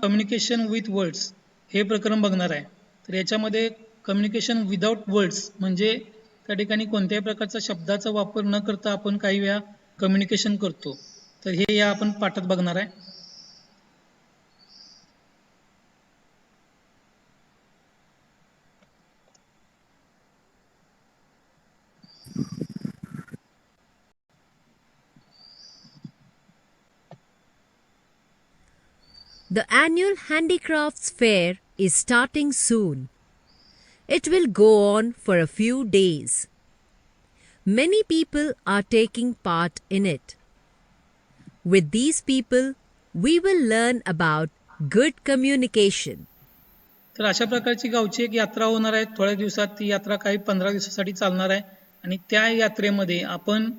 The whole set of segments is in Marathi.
कम्युनिकेशन विथ वर्ड्स हे प्रकरण बघणार आहे. तर याच्यामध्ये कम्युनिकेशन विदाउट वर्ड्स म्हणजे त्या ठिकाणी कोणत्याही प्रकारचा शब्दाचा वापर न करता आपण काही वेळा कम्युनिकेशन करतो. तर हे या आपण पाठात बघणार आहे. The annual Handicrafts Fair is starting soon. It will go on for a few days. Many people are taking part in it. With these people, we will learn about good communication. तर अशा प्रकारची गावची एक यात्रा होणार आहे. थोड्या दिवसात ती यात्रा काही 15 दिवसासाठी चालणार आहे आणि त्या यात्रेमध्ये आपण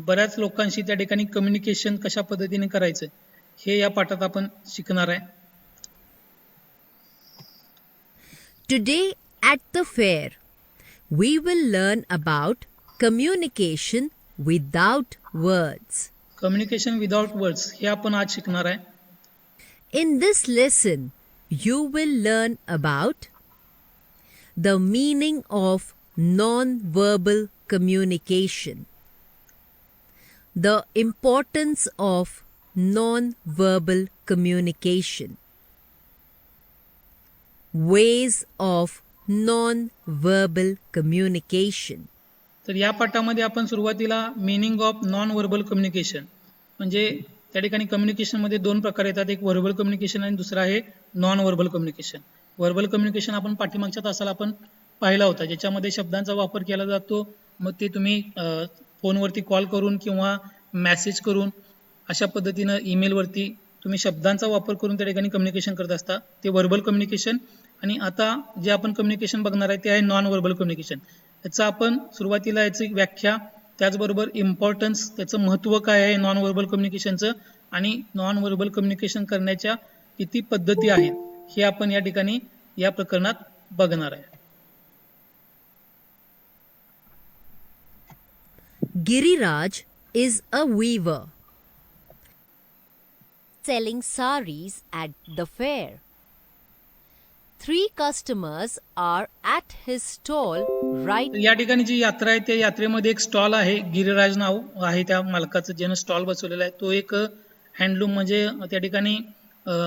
बऱ्याच लोकांशी त्या ठिकाणी कम्युनिकेशन कशा पद्धतीने करायचं हे या पाठात आपण शिकणार आहे. Today at the fair, we will learn about communication without words. Communication without words हे आपण आज शिकणार आहे. In this lesson, you will learn about the meaning of non-verbal communication, the importance of non-verbal communication, ways of non-verbal communication. तर या पाठामध्ये आपण सुरुवातीला meaning of non verbal communication म्हणजे त्या ठिकाणी कम्युनिकेशनमध्ये दोन प्रकार येतात. एक व्हर्बल कम्युनिकेशन आणि दुसरा आहे non verbal communication. Verbal communication आपण पाठीमागच्या तासाला आपण पाहिला होता, ज्याच्यामध्ये शब्दांचा वापर केला जातो. मग ते तुम्ही फोनवरती कॉल करून किंवा मेसेज करून अशा पद्धतीनं ईमेलवरती तुम्ही शब्दांचा वापर करून त्या ठिकाणी कम्युनिकेशन करत असता, ते व्हर्बल कम्युनिकेशन. आणि आता जे आपण कम्युनिकेशन बघणार आहे ते आहे नॉन व्हर्बल कम्युनिकेशन. याचा आपण सुरुवातीला याची व्याख्या, त्याचबरोबर इम्पॉर्टन्स, त्याचं महत्त्व काय आहे नॉन व्हर्बल कम्युनिकेशनचं आणि नॉन व्हर्बल कम्युनिकेशन करण्याच्या किती पद्धती आहेत हे आपण या ठिकाणी या प्रकरणात बघणार आहे. Giriraj is a weaver selling saris at the fair. 3 customers are at his stall right. या ठिकाणी जी यात्रा आहे त्या यात्रेमध्ये एक स्टॉल आहे. गिरिराज नाव आहे त्या मालकाचं, ज्यानं स्टॉल बसवलेला आहे. तो एक हँडलूम म्हणजे त्या ठिकाणी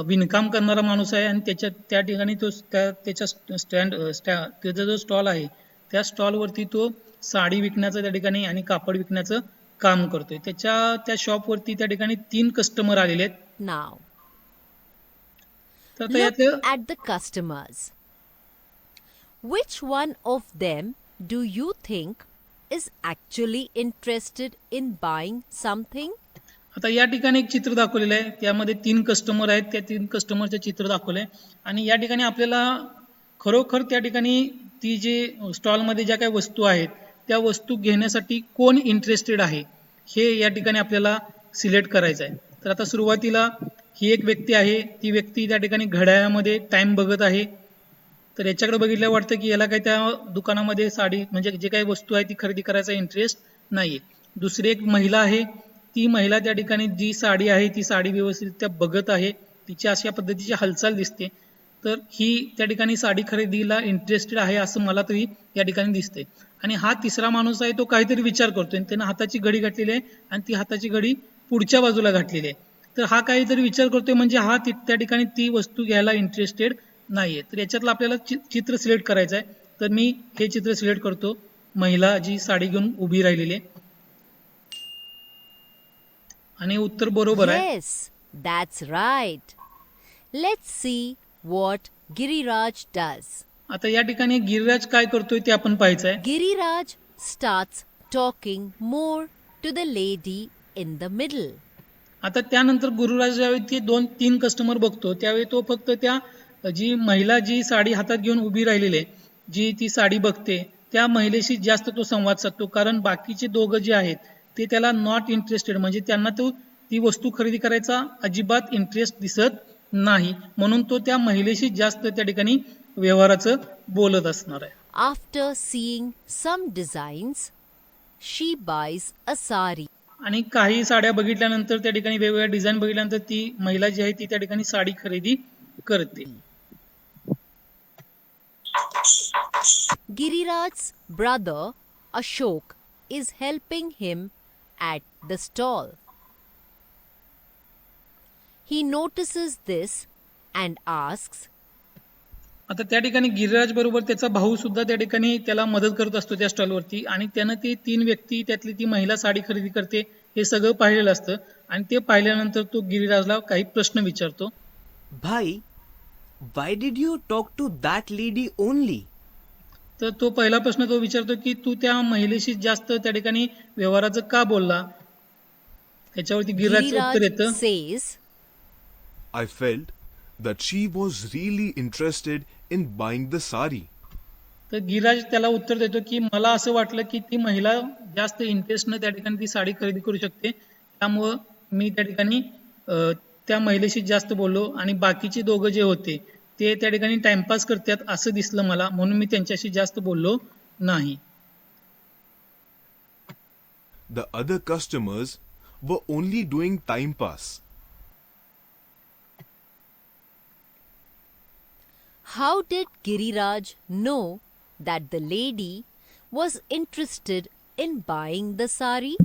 विणकाम करणारा माणूस आहे आणि त्या ठिकाणी तो त्याच्या त्याचा जो स्टॉल आहे त्या स्टॉलवरती तो साडी विकण्याचं त्या ठिकाणी आणि कापड विकण्याचं काम करतोय. त्या शॉपवरती त्या ठिकाणी 3 कस्टमर आलेले आहेत. Now, तर look at the customers. Which one of them do you think is actually interested in buying something? आता या ठिकाणी एक चित्र दाखवलेलं आहे. त्यामध्ये 3 कस्टमर आहेत. त्या 3 कस्टमरचे चित्र दाखवलंय आणि या ठिकाणी आपल्याला खरोखर त्या ठिकाणी ती जे स्टॉलमध्ये ज्या काही वस्तू आहेत त्या वस्तू घेण्यासाठी कोण इंटरेस्टेड आहे हे या ठिकाणी आपल्याला सिलेक्ट करायचं आहे. तर आता सुरुवातीला ही एक व्यक्ती आहे. ती व्यक्ती त्या ठिकाणी घड्याळामध्ये टाइम बघत आहे. तर याच्याकडे बघितल्यावर वाटतं की याला काही त्या दुकानामध्ये साडी म्हणजे जे काही वस्तू आहे ती खरेदी करायचा इंटरेस्ट नाहीये. दुसरी एक महिला आहे. ती महिला त्या ठिकाणी जी साडी आहे ती साडी व्यवस्थित त्या बघत आहे. तिची अशा पद्धतीची हालचाल दिसते. तर ही त्या ठिकाणी साडी खरेदीला इंटरेस्टेड आहे असं मला तरी या ठिकाणी दिसते. आणि हा तिसरा माणूस आहे, तो काहीतरी विचार करतोय. त्यानं हाताची घडी घातलेली आहे आणि ती हाताची घडी पुढच्या बाजूला घातलेली आहे. तर हा काहीतरी विचार करतोय म्हणजे हा त्या ठिकाणी ती वस्तू घ्यायला इंटरेस्टेड नाहीये. तर याच्यातलं आपल्याला चित्र सिलेक्ट करायचं आहे. तर मी हे चित्र सिलेक्ट करतो. महिला जी साडी घेऊन उभी राहिलेली आहे आणि उत्तर बरोबर आहे. Yes, that's right. Let's see what Giriraj does. आता या ठिकाणी गिरिराज काय करतोय ते आपण पाहायचं आहे. Giriraj starts talking more to the lady in the middle. आता त्यानंतर गुरुराज ज्यावेळी ते 2-3 कस्टमर बघतो त्यावेळी तो फक्त त्या जी महिला जी साडी हातात घेऊन उभी राहिलेली आहे, जी ती साडी बघते त्या महिलेशी जास्त तो संवाद साधतो. कारण बाकीचे दोघं जे आहेत ते त्याला नॉट इंटरेस्टेड म्हणजे त्यांना ती वस्तू खरेदी करायचा अजिबात इंटरेस्ट दिसत नाही. म्हणून तो त्या महिलेशी जास्त त्या ठिकाणी व्यवहाराचं बोलत असणार आहे. After seeing some designs, she buys a sari. आणि काही साड्या बघितल्यानंतर त्या ठिकाणी वेगवेगळ्या डिझाईन बघितल्यानंतर ती महिला जी आहे ती त्या ठिकाणी साडी खरेदी करते. Giriraj's brother Ashok is helping him at the stall. He notices this and asks, आता त्या ठिकाणी गिरिराज बरोबर त्याचा भाऊ सुद्धा त्या ठिकाणी त्याला मदत करत असतो त्या स्टॉलवरती, आणि त्यानं ती 3 व्यक्ती त्यातली ती महिला साडी खरेदी करते हे सगळं पाहिलेलं असतं. आणि ते पाहिल्यानंतर तो गिरिराजला काही प्रश्न विचारतो. Bhai, why did you talk to that lady only? तर तो पहिला प्रश्न तो विचारतो की तू त्या महिलेशी जास्त त्या ठिकाणी व्यवहाराचं का बोलला. त्याच्यावरती गिरिराजचं उत्तर Giriraj येतं, says, I felt that she was really interested in buying the sari. तर गिरिराज त्याला उत्तर देतो की मला असं वाटलं की ती महिला जास्त इंटरेस्टनं त्या ठिकाणी ती साडी खरेदी करू शकते, त्यामुळं मी त्या ठिकाणी त्या महिलेशी जास्त बोललो, आणि बाकीचे दोघं जे होते ते त्या ठिकाणी टाइमपास करतात असं दिसलं मला, म्हणून मी त्यांच्याशी जास्त बोललो नाही. The other customers were only doing time pass. how did Giriraj know that the lady was interested in buying the sari?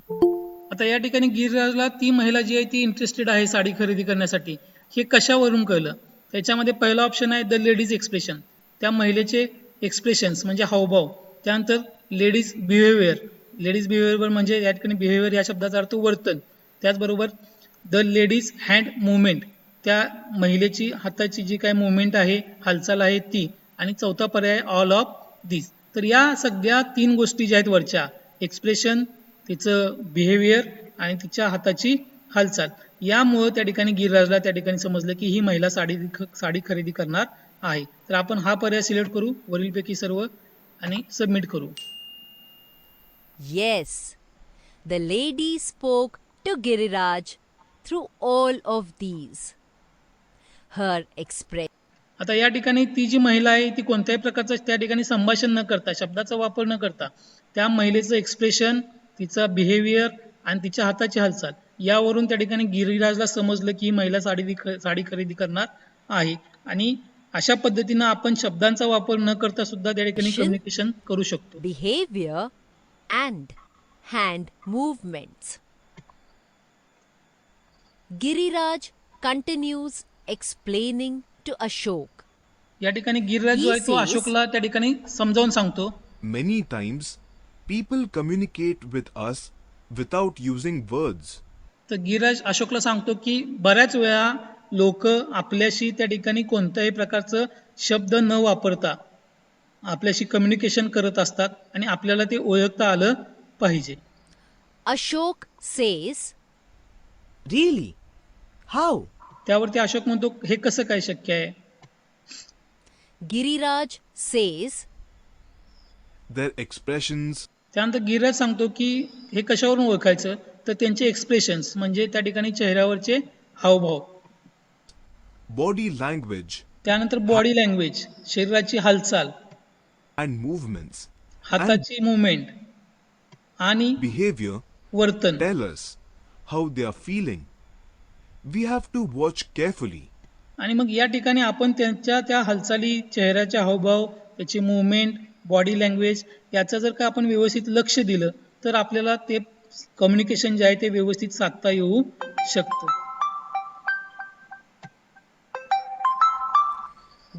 आता या ठिकाणी गिरिराजला ती महिला जी आहे ती इंटरेस्टेड आहे साडी खरेदी करण्यासाठी हे कशावरून कळलं. त्याच्यामध्ये पहिला ऑप्शन आहे द लेडीज एक्सप्रेशन, त्या महिलेचे एक्सप्रेशन्स म्हणजे हावभाव. त्यानंतर लेडीज बिहेवियर, लेडीज बिहेवियर म्हणजे या ठिकाणी बिहेवियर या शब्दाचा अर्थ वर्तन. त्याचबरोबर द लेडीज हँड मुवमेंट, त्या महिलेची हाताची जी काही मुवमेंट आहे, हालचाल आहे ती. आणि चौथा पर्याय ऑल ऑफ दिस. तर या सगळ्या 3 गोष्टी ज्या आहेत वरच्या, एक्सप्रेशन, तिचं बिहेवियर आणि तिच्या हाताची हालचाल, यामुळं त्या ठिकाणी गिरिराजला त्या ठिकाणी समजलं की ही महिला साडी खरेदी करणार आहे. तर आपण हा पर्याय सिलेक्ट करू वरीलपैकी सर्व आणि सबमिट करू. Yes, the lady spoke to Giriraj through all of these. Her expression आता या ठिकाणी ती जी महिला आहे ती कोणत्याही प्रकारचं त्या ठिकाणी संभाषण न करता, शब्दाचा वापर न करता, त्या महिलेचं एक्सप्रेशन, तिचा बिहेवियर आणि तिच्या हाताची हालचाल यावरून त्या ठिकाणी गिरिराजला समजलं की ही महिला साडी खरेदी करणार आहे. आणि अशा पद्धतीनं आपण शब्दांचा वापर न करता सुद्धा त्या ठिकाणी कम्युनिकेशन करू शकतो. behavior and hand movements. Giriraj continues explaining to Ashok. या ठिकाणी गिरिराज जो आहे तो अशोकला त्या ठिकाणी समजावून सांगतो. Many times, people communicate with us without using words. तर गिरिराज अशोकला सांगतो की बऱ्याच वेळा लोक आपल्याशी त्या ठिकाणी कोणत्याही प्रकारचं शब्द न वापरता आपल्याशी कम्युनिकेशन करत असतात आणि आपल्याला ते ओळखता आलं पाहिजे. Ashok says, Really? How? त्यावरती अशोक म्हणतो हे कसं काय शक्य आहे. Giriraj says, Their expressions, त्यानंतर गिरिराज सांगतो की हे कशावरून ओळखायचं, तर त्यांचे एक्सप्रेशन्स म्हणजे त्या ठिकाणी चेहऱ्यावरचे हावभाव, body language, त्यानंतर बॉडी लँग्वेज, शरीराची हालचाल, and movements, हाताची मुवमेंट आणि behavior वर्तन tell us how they are feeling. We have to watch carefully. आणि मग या ठिकाणी आपण त्यांच्या त्या हालचाली, चेहऱ्याच्या हावभाव, त्याची मुवमेंट, बॉडी लँग्वेज याचं जर का आपण व्यवस्थित लक्ष दिलं तर आपल्याला ते कम्युनिकेशन जे आहे ते व्यवस्थित साधता येऊ शकतं.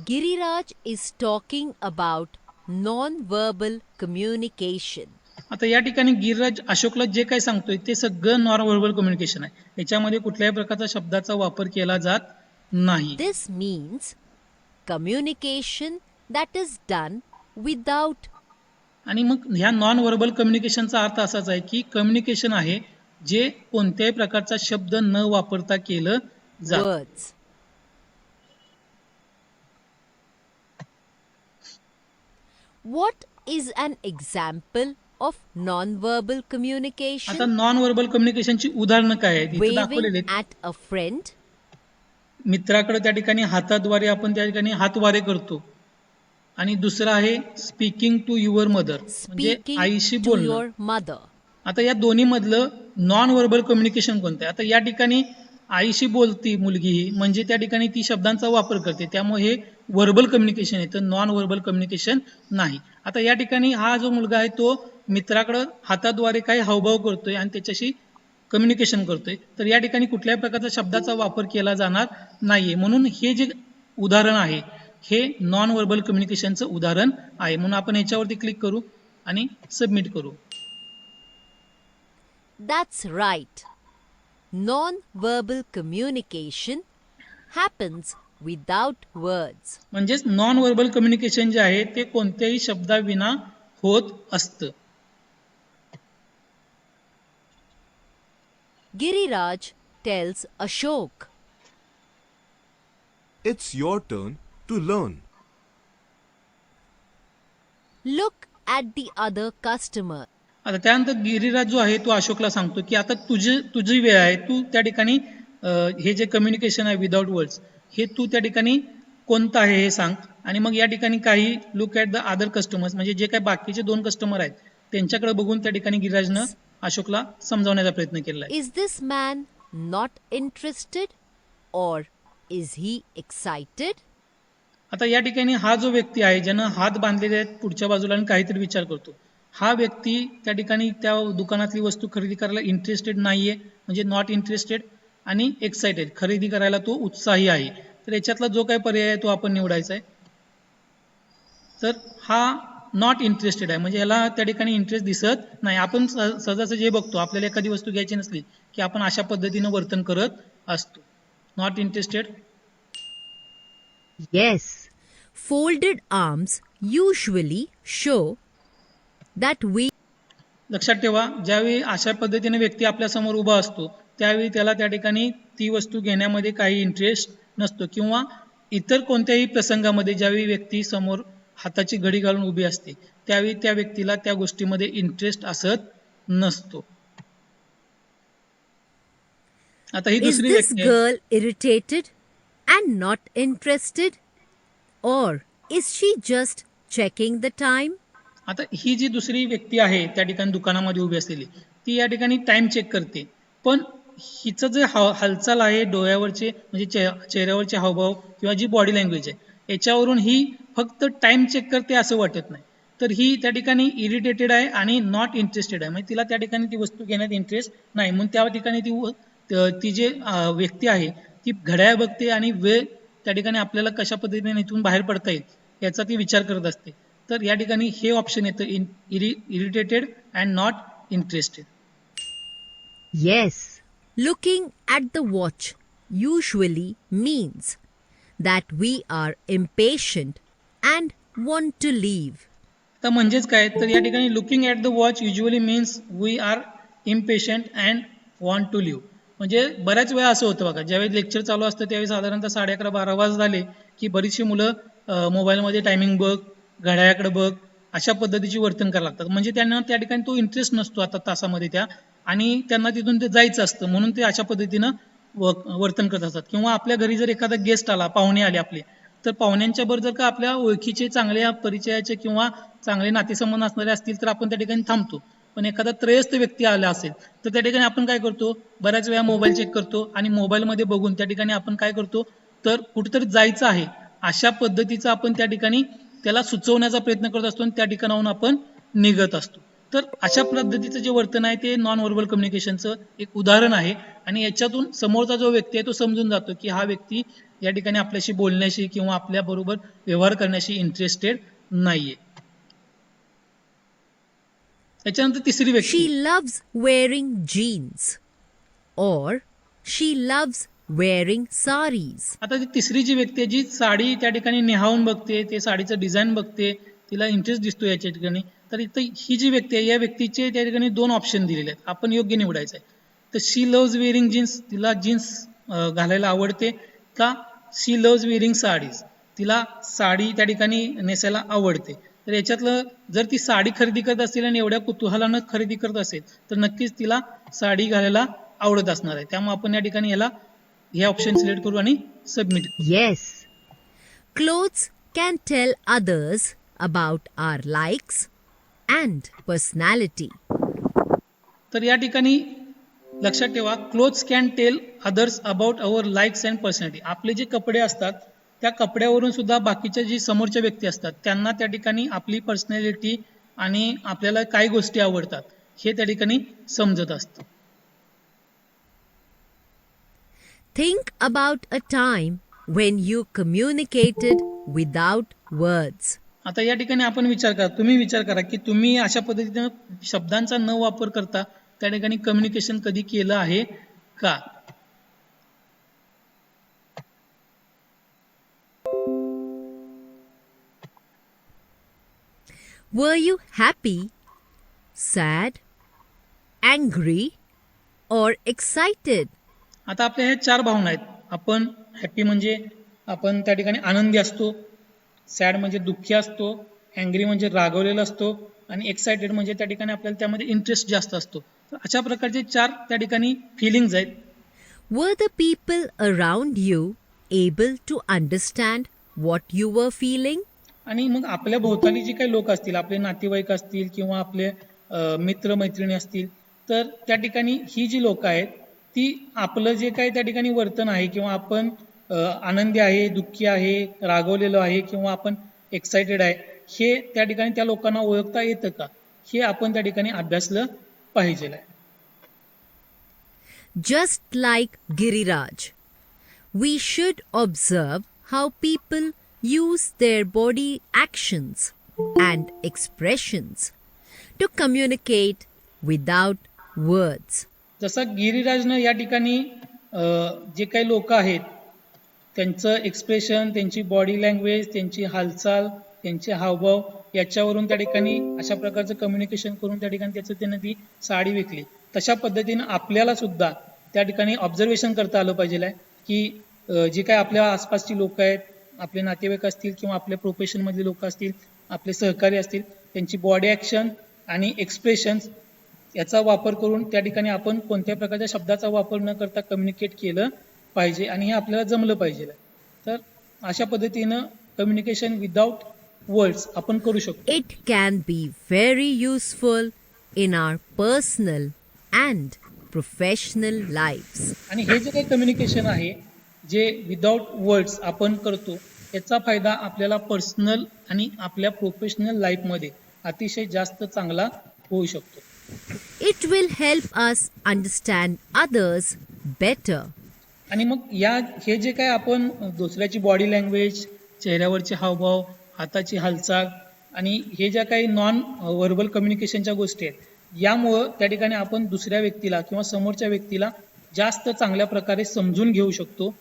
Giriraj is talking about non-verbal communication. आता या ठिकाणी गिरिराज अशोकला जे काही सांगतोय ते सगळं नॉन व्हर्बल कम्युनिकेशन आहे. याच्यामध्ये कुठल्याही प्रकारचा शब्दाचा वापर केला जात नाही. This means communication that is done without आणि मग ह्या नॉन व्हर्बल कम्युनिकेशनचा अर्थ असाच आहे की कम्युनिकेशन आहे जे कोणत्याही प्रकारचा शब्द न वापरता केलं जातं. words. What is an example of non-verbal communication? आता नॉन व्हर्बल कम्युनिकेशनची उदाहरणं काय आहेत इथे दाखवलेले Waving at a friend, मित्राकडे त्या ठिकाणी हाताद्वारे आपण त्या ठिकाणी हातवारे करतो. आणि दुसरं आहे स्पीकिंग टू युअर मदर म्हणजे speaking आईशी to बोलणं. your mother. आता या दोन्ही मधलं नॉन व्हर्बल कम्युनिकेशन कोणतं आहे. आता या ठिकाणी आईशी बोलती मुलगी ही म्हणजे त्या ठिकाणी ती शब्दांचा वापर करते, त्यामुळे हे व्हर्बल कम्युनिकेशन आहे, तर नॉन व्हर्बल कम्युनिकेशन नाही. आता या ठिकाणी हा जो मुलगा आहे तो मित्राकडे हाताद्वारे काही हावभाव करतोय आणि त्याच्याशी कम्युनिकेशन करतोय, तर या ठिकाणी कुठल्याही प्रकारच्या शब्दाचा वापर केला जाणार नाहीये. म्हणून हे जे उदाहरण आहे हे नॉन व्हर्बल कम्युनिकेशनचं उदाहरण आहे. म्हणून आपण याच्यावरती क्लिक करू आणि सबमिट करू. That's right. Non-verbal communication happens without words. म्हणजेच नॉन व्हर्बल कम्युनिकेशन जे आहे ते कोणत्याही शब्दाविना होत असतं. Giriraj tells Ashok. It's your turn to learn. Look at the other customer. आता त्यानंतर गिरिराज जो आहे तो अशोकला सांगतो की आता तुझी वेळ आहे, तू त्या ठिकाणी हे जे कम्युनिकेशन आहे विदाउट वर्ड्स हे तू त्या ठिकाणी कोणतं आहे हे सांग. आणि मग या ठिकाणी काही look at the other customers म्हणजे जे काही बाकीचे 2 कस्टमर आहेत त्यांच्याकडे बघून त्या ठिकाणी गिरिराजनं अशोकला समजावण्याचा प्रयत्न केला आहे. Is this man not interested or is he excited? आता या ठिकाणी हा जो व्यक्ती आहे ज्यानं हात बांधलेले आहेत पुढच्या बाजूला आणि काहीतरी विचार करतो, हा व्यक्ती त्या ठिकाणी त्या दुकानातली वस्तू खरेदी करायला इंटरेस्टेड नाहीये, म्हणजे नॉट इंटरेस्टेड, आणि एक्साइटेड खरेदी करायला तो उत्साही आहे. तर याच्यातला जो काही पर्याय आहे तो आपण निवडायचा आहे. तर हा नॉट इंटरेस्टेड आहे म्हणजे याला त्या ठिकाणी इंटरेस्ट दिसत नाही. आपण सहजासहजी बघतो आपल्याला एखादी वस्तू घ्यायची नसली की आपण अशा पद्धतीनं वर्तन करत असतो. Not interested. Yes. Folded arms usually show that we लक्षात ठेवा, ज्यावेळी अशा पद्धतीने व्यक्ती आपल्या समोर उभा असतो त्यावेळी त्याला त्या ठिकाणी ती वस्तू घेण्यामध्ये काही इंटरेस्ट नसतो, किंवा इतर कोणत्याही प्रसंगामध्ये ज्यावेळी व्यक्ती समोर हाताची घडी घालून उभी असते त्यावेळी त्या व्यक्तीला त्या गोष्टीमध्ये इंटरेस्ट असत नसतो. आता ही is दुसरी this व्यक्ती आहे. girl irritated and not interested or is she just checking the time? आता ही जी दुसरी व्यक्ती आहे त्या ठिकाणी दुकानामध्ये उभी असलेली ती या ठिकाणी टाइम चेक करते, पण हिचं जे हालचाल आहे डोळ्यावरचे म्हणजे चेहऱ्यावरचे हावभाव किंवा जी बॉडी लँग्वेज आहे याच्यावरून ही फक्त टाइम चेक करते असं वाटत नाही. तर ही त्या ठिकाणी इरिटेटेड आहे आणि नॉट इंटरेस्टेड आहे, म्हणजे तिला त्या ठिकाणी ती वस्तू घेण्यात इंटरेस्ट नाही. म्हणून त्या ठिकाणी ती जे व्यक्ती आहे ती घड्याळ बघते आणि वेळ त्या ठिकाणी आपल्याला कशा पद्धतीने इथून बाहेर पडता येईल याचा ती विचार करत असते. तर या ठिकाणी हे ऑप्शन येतं irritated and not interested. Yes. Looking at the watch usually means that we are impatient and want to leave. तर म्हणजेच काय, तर या ठिकाणी looking at the watch usually means we are impatient and want to leave. म्हणजे बऱ्याच वेळा असं होतं बघा, ज्यावेळी लेक्चर चालू असतं त्यावेळी साधारणतः 11:30-12 वाज झाले की बरीचशी मुलं मोबाईलमध्ये टायमिंग बघ, घड्याळाकडे बघ अशा पद्धतीची वर्तन करायला लागतात. म्हणजे त्यांना त्या ठिकाणी तो इंटरेस्ट नसतो आता तासामध्ये त्या, आणि त्यांना तिथून ते जायचं असतं म्हणून ते अशा पद्धतीनं वर्तन करत असतात. किंवा आपल्या घरी जर एखादा गेस्ट आला, पाहुणे आले आपले, तर पाहुण्यांच्या बरोबर जर का आपल्या ओळखीचे चांगल्या परिचयाचे किंवा चांगले नातेसंबंध असणारे असतील तर आपण त्या ठिकाणी थांबतो. पण एखादा त्रयस्थ व्यक्ती आला असेल तर त्या ठिकाणी आपण काय करतो, बऱ्याच वेळा मोबाईल चेक करतो आणि मोबाईलमध्ये बघून त्या ठिकाणी आपण काय करतो, तर कुठेतरी जायचं आहे अशा पद्धतीचं आपण त्या ठिकाणी त्याला सुचवण्याचा प्रयत्न करत असतो आणि त्या ठिकाणाहून आपण निघत असतो. तर अशा पद्धतीचं जे वर्तन आहे ते नॉन व्हर्बल कम्युनिकेशनचं एक उदाहरण आहे. आणि याच्यातून समोरचा जो व्यक्ती आहे तो समजून जातो की हा व्यक्ती या ठिकाणी आपल्याशी बोलण्याशी किंवा आपल्या बरोबर व्यवहार करण्याशी इंटरेस्टेड नाहीये. त्याच्यानंतर तिसरी व्यक्ती, She loves wearing jeans or she loves wearing saris. आता ती तिसरी जी व्यक्ती आहे जी साडी त्या ठिकाणी निहावून बघते, ते साडीचं डिझाईन बघते, तिला इंटरेस्ट दिसतो याच्या ठिकाणी. तर इथं ही जी व्यक्ती आहे या व्यक्तीचे त्या ठिकाणी 2 ऑप्शन दिलेले आहेत, आपण योग्य निवडायचं आहे. तर शी लव्ज वेअरिंग जीन्स, तिला जीन्स घालायला आवडते का शी लव्ज वेअरिंग साडीज, तिला साडी त्या ठिकाणी नेसायला आवडते. तर याच्यातलं जर ती साडी खरेदी करत असेल आणि एवढ्या कुतूहलानं खरेदी करत असेल तर नक्कीच तिला साडी घालायला आवडत असणार आहे. त्यामुळे आपण या ठिकाणी याला हे ऑप्शन सिलेक्ट करू आणि सबमिट करू. Yes. Clothes can tell others about our likes and personality. तर या ठिकाणी लक्षात ठेवा, clothes can tell others about our likes and personality. आपले जे कपडे असतात त्या कपड्यावरून सुद्धा बाकीच्या जी समोरच्या व्यक्ती असतात त्यांना त्या ठिकाणी आपली पर्सनॅलिटी आणि आपल्याला काय गोष्टी आवडतात हे त्या ठिकाणी समजत असतं. Think about a time when you communicated without words. आता या ठिकाणी आपण तुम्ही विचार करा की तुम्ही अशा पद्धतीनं शब्दांचा न वापर करता त्या ठिकाणी कम्युनिकेशन कधी केलं आहे का? Were you happy, sad, angry, or excited? आता आपल्या ह्या 4 भावना आहेत. आपण हॅपी म्हणजे आपण त्या ठिकाणी आनंदी असतो, सॅड म्हणजे दुःखी असतो, अँग्री म्हणजे रागवलेला असतो आणि एक्साइटेड म्हणजे त्या ठिकाणी आपल्याला त्यामध्ये इंटरेस्ट जास्त असतो. तर अशा प्रकारचे 4 त्या ठिकाणी फिलिंग्ज आहेत. Were the people around you able to understand what you were feeling? आणि मग आपल्या भोवताली जे काही लोक असतील, आपले नातेवाईक असतील किंवा आपले मित्र मैत्रिणी असतील, तर त्या ठिकाणी ही जी लोक आहेत ती आपलं जे काही त्या ठिकाणी वर्तन आहे किंवा आपण आनंदी आहे, दुःखी आहे, रागवलेलो आहे किंवा आपण एक्साइटेड आहे हे त्या ठिकाणी त्या लोकांना ओळखता येतं का हे आपण त्या ठिकाणी अभ्यासलं पाहिजे आहे. Just like Giriraj, we should observe how people use their body actions and expressions to communicate without words. जसं गिरिराजनं या ठिकाणी जे काही लोक आहेत त्यांचं एक्सप्रेशन, त्यांची बॉडी लँग्वेज, त्यांची हालचाल, त्यांचे हावभाव याच्यावरून त्या ठिकाणी अशा प्रकारचं कम्युनिकेशन करून त्या ठिकाणी त्यानं ती साडी विकली. तशा पद्धतीनं आपल्याला सुद्धा त्या ठिकाणी ऑब्झर्वेशन करता आलं पाहिजे आहे की जे काही आपल्या आसपासची लोक आहेत, आपले नातेवाईक असतील किंवा आपल्या प्रोफेशनमधले लोक असतील, आपले सहकारी असतील, त्यांची बॉडी ॲक्शन आणि एक्सप्रेशन्स याचा वापर करून त्या ठिकाणी आपण कोणत्या प्रकारच्या शब्दाचा वापर न करता कम्युनिकेट केलं पाहिजे आणि हे आपल्याला जमलं पाहिजे. तर अशा पद्धतीनं कम्युनिकेशन विदाउट वर्ड्स आपण करू शकतो. It can be very useful in our personal and professional lives. आणि हे जे काही कम्युनिकेशन आहे जे विदाउट वर्ड्स आपण करतो याचा फायदा आपल्याला पर्सनल आणि आपल्या प्रोफेशनल लाईफमध्ये अतिशय जास्त चांगला होऊ शकतो. It will help us understand others better. आणि मग हे जे काय आपण दुसऱ्याची बॉडी लँग्वेज, चेहऱ्यावरचे हावभाव, हाताची हालचाल आणि हे ज्या काही नॉन व्हर्बल कम्युनिकेशनच्या गोष्टी आहेत यामुळं त्या ठिकाणी आपण दुसऱ्या व्यक्तीला किंवा समोरच्या व्यक्तीला जास्त चांगल्या प्रकारे समजून घेऊ शकतो.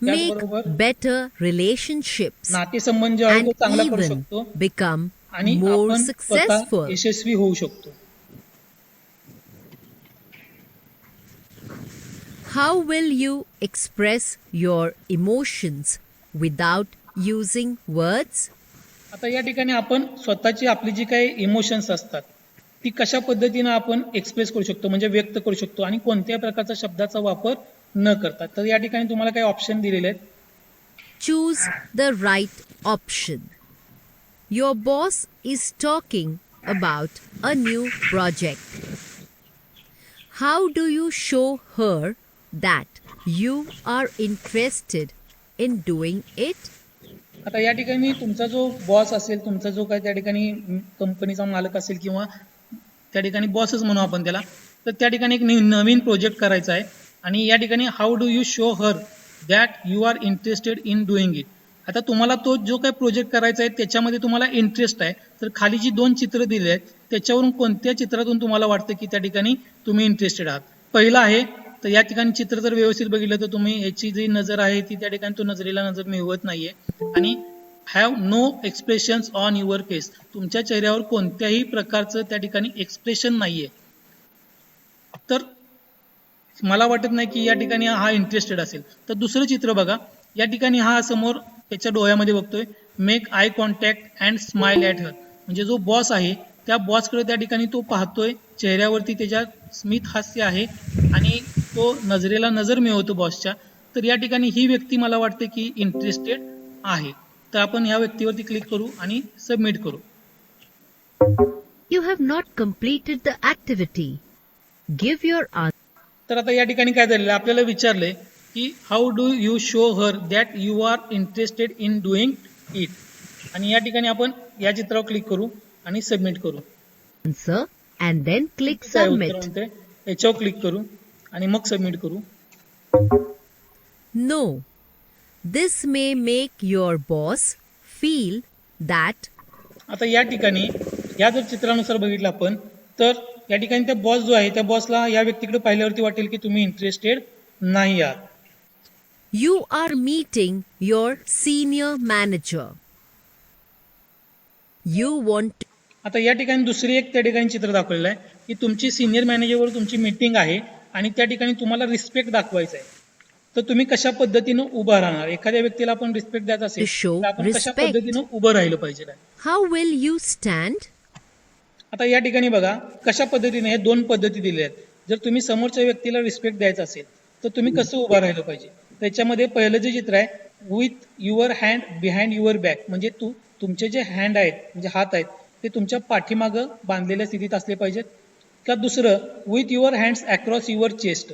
Make त्याचबरोबर better relationships नातेसंबंध जे आहे तो and चांगला करू even शकतो become आणि more आपण स्वतः successful. यशस्वी होऊ शकतो. How will you express your emotions without using words? आता या ठिकाणी आपण स्वतःची आपली जी काही इमोशन्स असतात ती कशा पद्धतीनं आपण एक्सप्रेस करू शकतो म्हणजे व्यक्त करू शकतो आणि कोणत्या प्रकारच्या शब्दाचा वापर न करता. तर या ठिकाणी तुम्हाला काही ऑप्शन दिलेले आहेत. Choose the right option. Your boss is talking about a new project. How do you show her that you are interested in doing it? आता या ठिकाणी तुमचा जो बॉस असेल, तुमचा जो काय त्या ठिकाणी कंपनीचा मालक असेल किंवा त्या ठिकाणी बॉसच म्हणू आपण त्याला, तर त्या ठिकाणी एक नवीन प्रोजेक्ट करायचा आहे आणि या ठिकाणी how do you show her that you are interested in doing it. आता तुम्हाला तो जो काही प्रोजेक्ट करायचा आहे त्याच्यामध्ये तुम्हाला इंटरेस्ट आहे, तर खाली जी 2 चित्र दिली आहेत त्याच्यावरून कोणत्या चित्रातून तुम्हाला वाटतं की त्या ठिकाणी तुम्ही इंटरेस्टेड आहात. पहिलं आहे तर या ठिकाणी चित्र जर व्यवस्थित बघितलं तर तुम्ही याची जी नजर आहे ती त्या ठिकाणी तो नजरेला नजर मिळवत नाहीये आणि have no expressions on your face. तुमच्या चेहऱ्यावर कोणत्याही प्रकारचं त्या ठिकाणी एक्सप्रेशन नाहीये. तर मला वाटत नाही की या ठिकाणी हा इंटरेस्टेड असेल. तर दुसरं चित्र बघा, या ठिकाणी हा समोर त्याच्या डोळ्यामध्ये बघतोय, make eye contact and smile at her. म्हणजे जो बॉस आहे त्या बॉसकडे त्या ठिकाणी तो पाहतोय, चेहऱ्यावरती त्याच्या स्मित हास्य आहे आणि तो नजरेला नजर मिळवतो बॉसच्या. तर या ठिकाणी ही व्यक्ती मला वाटते की इंटरेस्टेड आहे. तर आपण ह्या व्यक्तीवरती क्लिक करू आणि सबमिट करू. You have not completed the activity. Give your answer. तर आता या ठिकाणी काय झालेलं आहे, आपल्याला विचारलंय की how do you show her that you are interested in doing it. आणि या ठिकाणी आपण या चित्रावर क्लिक करू आणि सबमिट करू. Answer and then click काय उत्तर submit. म्हणते याच्यावर क्लिक करू आणि मग सबमिट करू. No, this may make your boss feel that आता या ठिकाणी या जर चित्रानुसार बघितलं आपण तर या ठिकाणी त्या बॉस जो आहे त्या बॉसला या व्यक्तीकडे पाहिल्यावरती वाटेल की तुम्ही इंटरेस्टेड नाही आहात. you are meeting your senior manager. You want to आता या ठिकाणी दुसरी एक त्या ठिकाणी चित्र दाखवलेलं आहे की तुमची सिनियर मॅनेजरवर तुमची मीटिंग आहे आणि त्या ठिकाणी तुम्हाला रिस्पेक्ट दाखवायचा आहे. तर तुम्ही कशा पद्धतीनं उभा राहणार, एखाद्या व्यक्तीला आपण रिस्पेक्ट द्यायचा असेल To show तर आपण कशा respect. पद्धतीनं उभं राहिलं पाहिजे. how will you stand? आता या ठिकाणी बघा कशा पद्धतीने हे दोन पद्धती दिल्या आहेत. जर तुम्ही समोरच्या व्यक्तीला रिस्पेक्ट द्यायचा असेल तर तुम्ही कसं उभं राहिलं पाहिजे. त्याच्यामध्ये पहिलं जे चित्र आहे with your hand behind your back, म्हणजे तुमचे जे हँड आहेत म्हणजे हात आहेत ते तुमच्या पाठीमागं बांधलेल्या स्थितीत असले पाहिजेत. का दुसरं with your hands across your chest,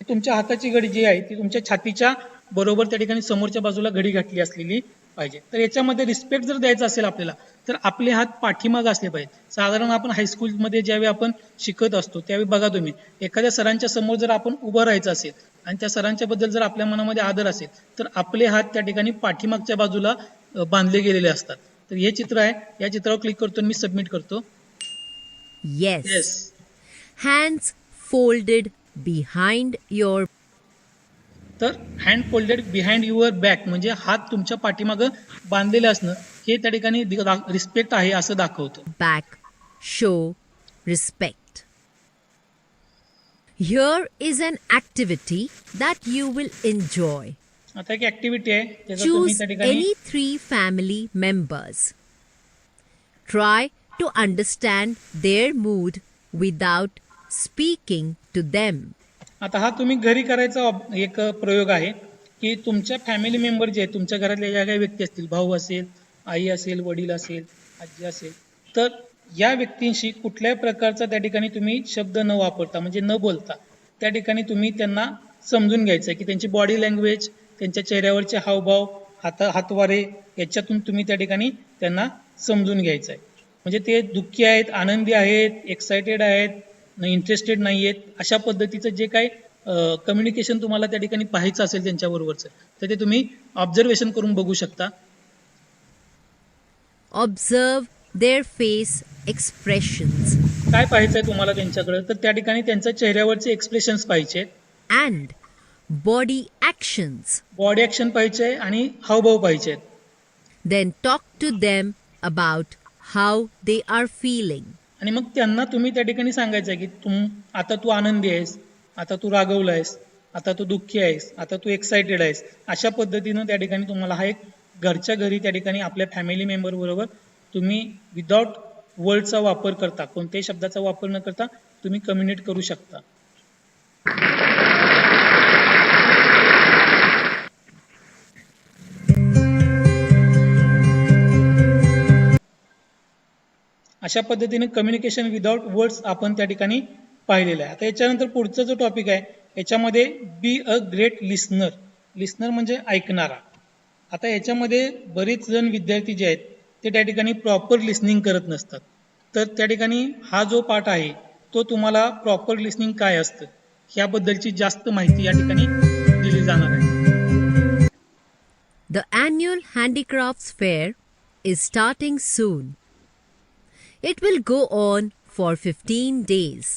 तुमच्या हाताची घडी जी आहे ती तुमच्या छातीच्या बरोबर त्या ठिकाणी समोरच्या बाजूला घडी घातली असलेली पाहिजे. तर याच्यामध्ये रिस्पेक्ट जर द्यायचा असेल आपल्याला तर आपले हात पाठीमागं असले पाहिजे. साधारण आपण हायस्कूलमध्ये ज्यावेळी आपण शिकत असतो त्यावेळी बघा तुम्ही एखाद्या सरांच्या समोर जर आपण उभं राहायचं असेल आणि त्या सरांच्या बद्दल जर आपल्या मनामध्ये आदर असेल तर आपले हात त्या ठिकाणी पाठीमागच्या बाजूला बांधले गेलेले असतात. तर हे चित्र आहे, या चित्रावर क्लिक करतो आणि मी सबमिट करतो. Yes. Yes. Hands folded behind your तर hand folded behind your back म्हणजे हात तुमच्या पाठीमागं बांधलेले असणं हे त्या ठिकाणी रिस्पेक्ट आहे असं दाखवतं. back show respect. Here is an activity that you will enjoy. आता एक ऍक्टिव्हिटी आहे त्याचा तुम्ही Choose त्या ठिकाणी any 3 family members. Try to understand their mood without speaking to them. आता हा तुम्ही घरी करायचा एक प्रयोग आहे की तुमच्या फॅमिली मेंबर जे आहेत तुमच्या घरातल्या ज्या काही व्यक्ती असतील, भाऊ असेल, आई असेल, वडील असेल, आजी असेल, तर या व्यक्तींशी कुठल्याही प्रकारचा त्या ठिकाणी तुम्ही शब्द न वापरता म्हणजे न बोलता त्या ठिकाणी तुम्ही त्यांना समजून घ्यायचं आहे की त्यांची बॉडी लँग्वेज, त्यांच्या चेहऱ्यावरचे हावभाव, हातवारे याच्यातून तुम्ही त्या ठिकाणी त्यांना समजून घ्यायचं आहे. म्हणजे ते दुःखी आहेत, आनंदी आहेत, एक्सायटेड आहेत, इंटरेस्टेड नाही आहेत, अशा पद्धतीचं जे काही कम्युनिकेशन तुम्हाला त्या ठिकाणी पाहायचं असेल त्यांच्याबरोबरचं तर ते तुम्ही ऑब्झर्वेशन करून बघू शकता. Observe their face expressions काय पाहायचंय तुम्हाला त्यांच्याकडे तर त्या ठिकाणी त्यांच्या चेहऱ्यावरचे एक्सप्रेशन्स पाहिजे, and body actions. Body action पाहिजे आणि हावभाव पाहिजे. Then talk to them about how they are feeling. आणि मग त्यांना तुम्ही त्या ठिकाणी सांगायचं आहे की आता तू आनंदी आहेस, आता तू रागवला आहेस, आता तू दुःखी आहेस, आता तू एक्सायटेड आहेस. अशा पद्धतीनं त्या ठिकाणी तुम्हाला हा एक घरच्या घरी त्या ठिकाणी आपल्या फॅमिली मेंबर बरोबर तुम्ही विदाउट वर्डचा वापर करता, कोणत्याही शब्दाचा वापर न करता तुम्ही कम्युनिकेट करू शकता. अशा पद्धतीने कम्युनिकेशन विदाउट वर्ड्स आपण त्या ठिकाणी पाहिलेलं आहे. आता याच्यानंतर पुढचा जो टॉपिक आहे याच्यामध्ये be a great listener. Listener म्हणजे ऐकणारा. आता याच्यामध्ये बरेच जण विद्यार्थी जे आहेत ते त्या ठिकाणी प्रॉपर लिस्निंग करत नसतात. तर त्या ठिकाणी हा जो पाठ आहे तो तुम्हाला प्रॉपर लिस्निंग काय असतं याबद्दलची जास्त माहिती या ठिकाणी दिली जाणार आहे. The annual Handicrafts Fair is starting soon. It will go on for 15 days.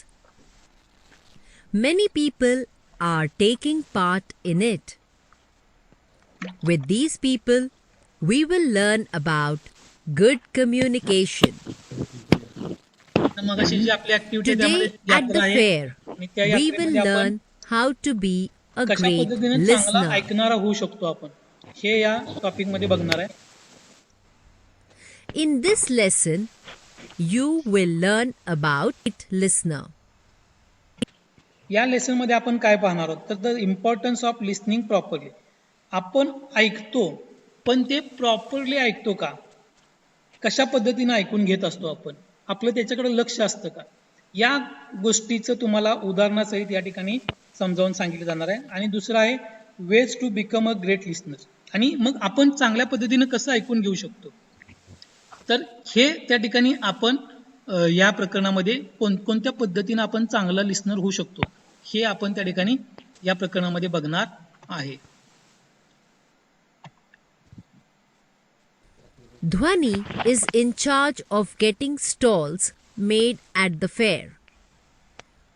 Many people are taking part in it. With these people, we will learn about good communication. मग अशी जी आपली activity Today at the fair, we will learn how to be a कशा great पद्धतीने चांगला listener. ऐकणारा होऊ शकतो आपण हे या टॉपिक मध्ये बघणार आहे. In this lesson, you will learn about it listener. या लेसन मध्ये आपण काय पाहणार आहोत तर the importance of listening properly. आपण ऐकतो पण ते प्रॉपरली ऐकतो का, कशा पद्धतीने ऐकून घेत असतो आपण, आपलं त्याच्याकडे लक्ष असतं का, या गोष्टीचं तुम्हाला उदाहरणासहित या ठिकाणी समजावून सांगितलं जाणार आहे. आणि दुसरं आहे ways to become a great listener. आणि मग आपण चांगल्या पद्धतीनं कसं ऐकून घेऊ शकतो, तर हे त्या ठिकाणी आपण या प्रकरणामध्ये कोणत्या पद्धतीनं आपण चांगला लिस्नर होऊ शकतो हे आपण त्या ठिकाणी या प्रकरणामध्ये बघणार आहे. Dhwani is in charge of getting stalls made at the fair.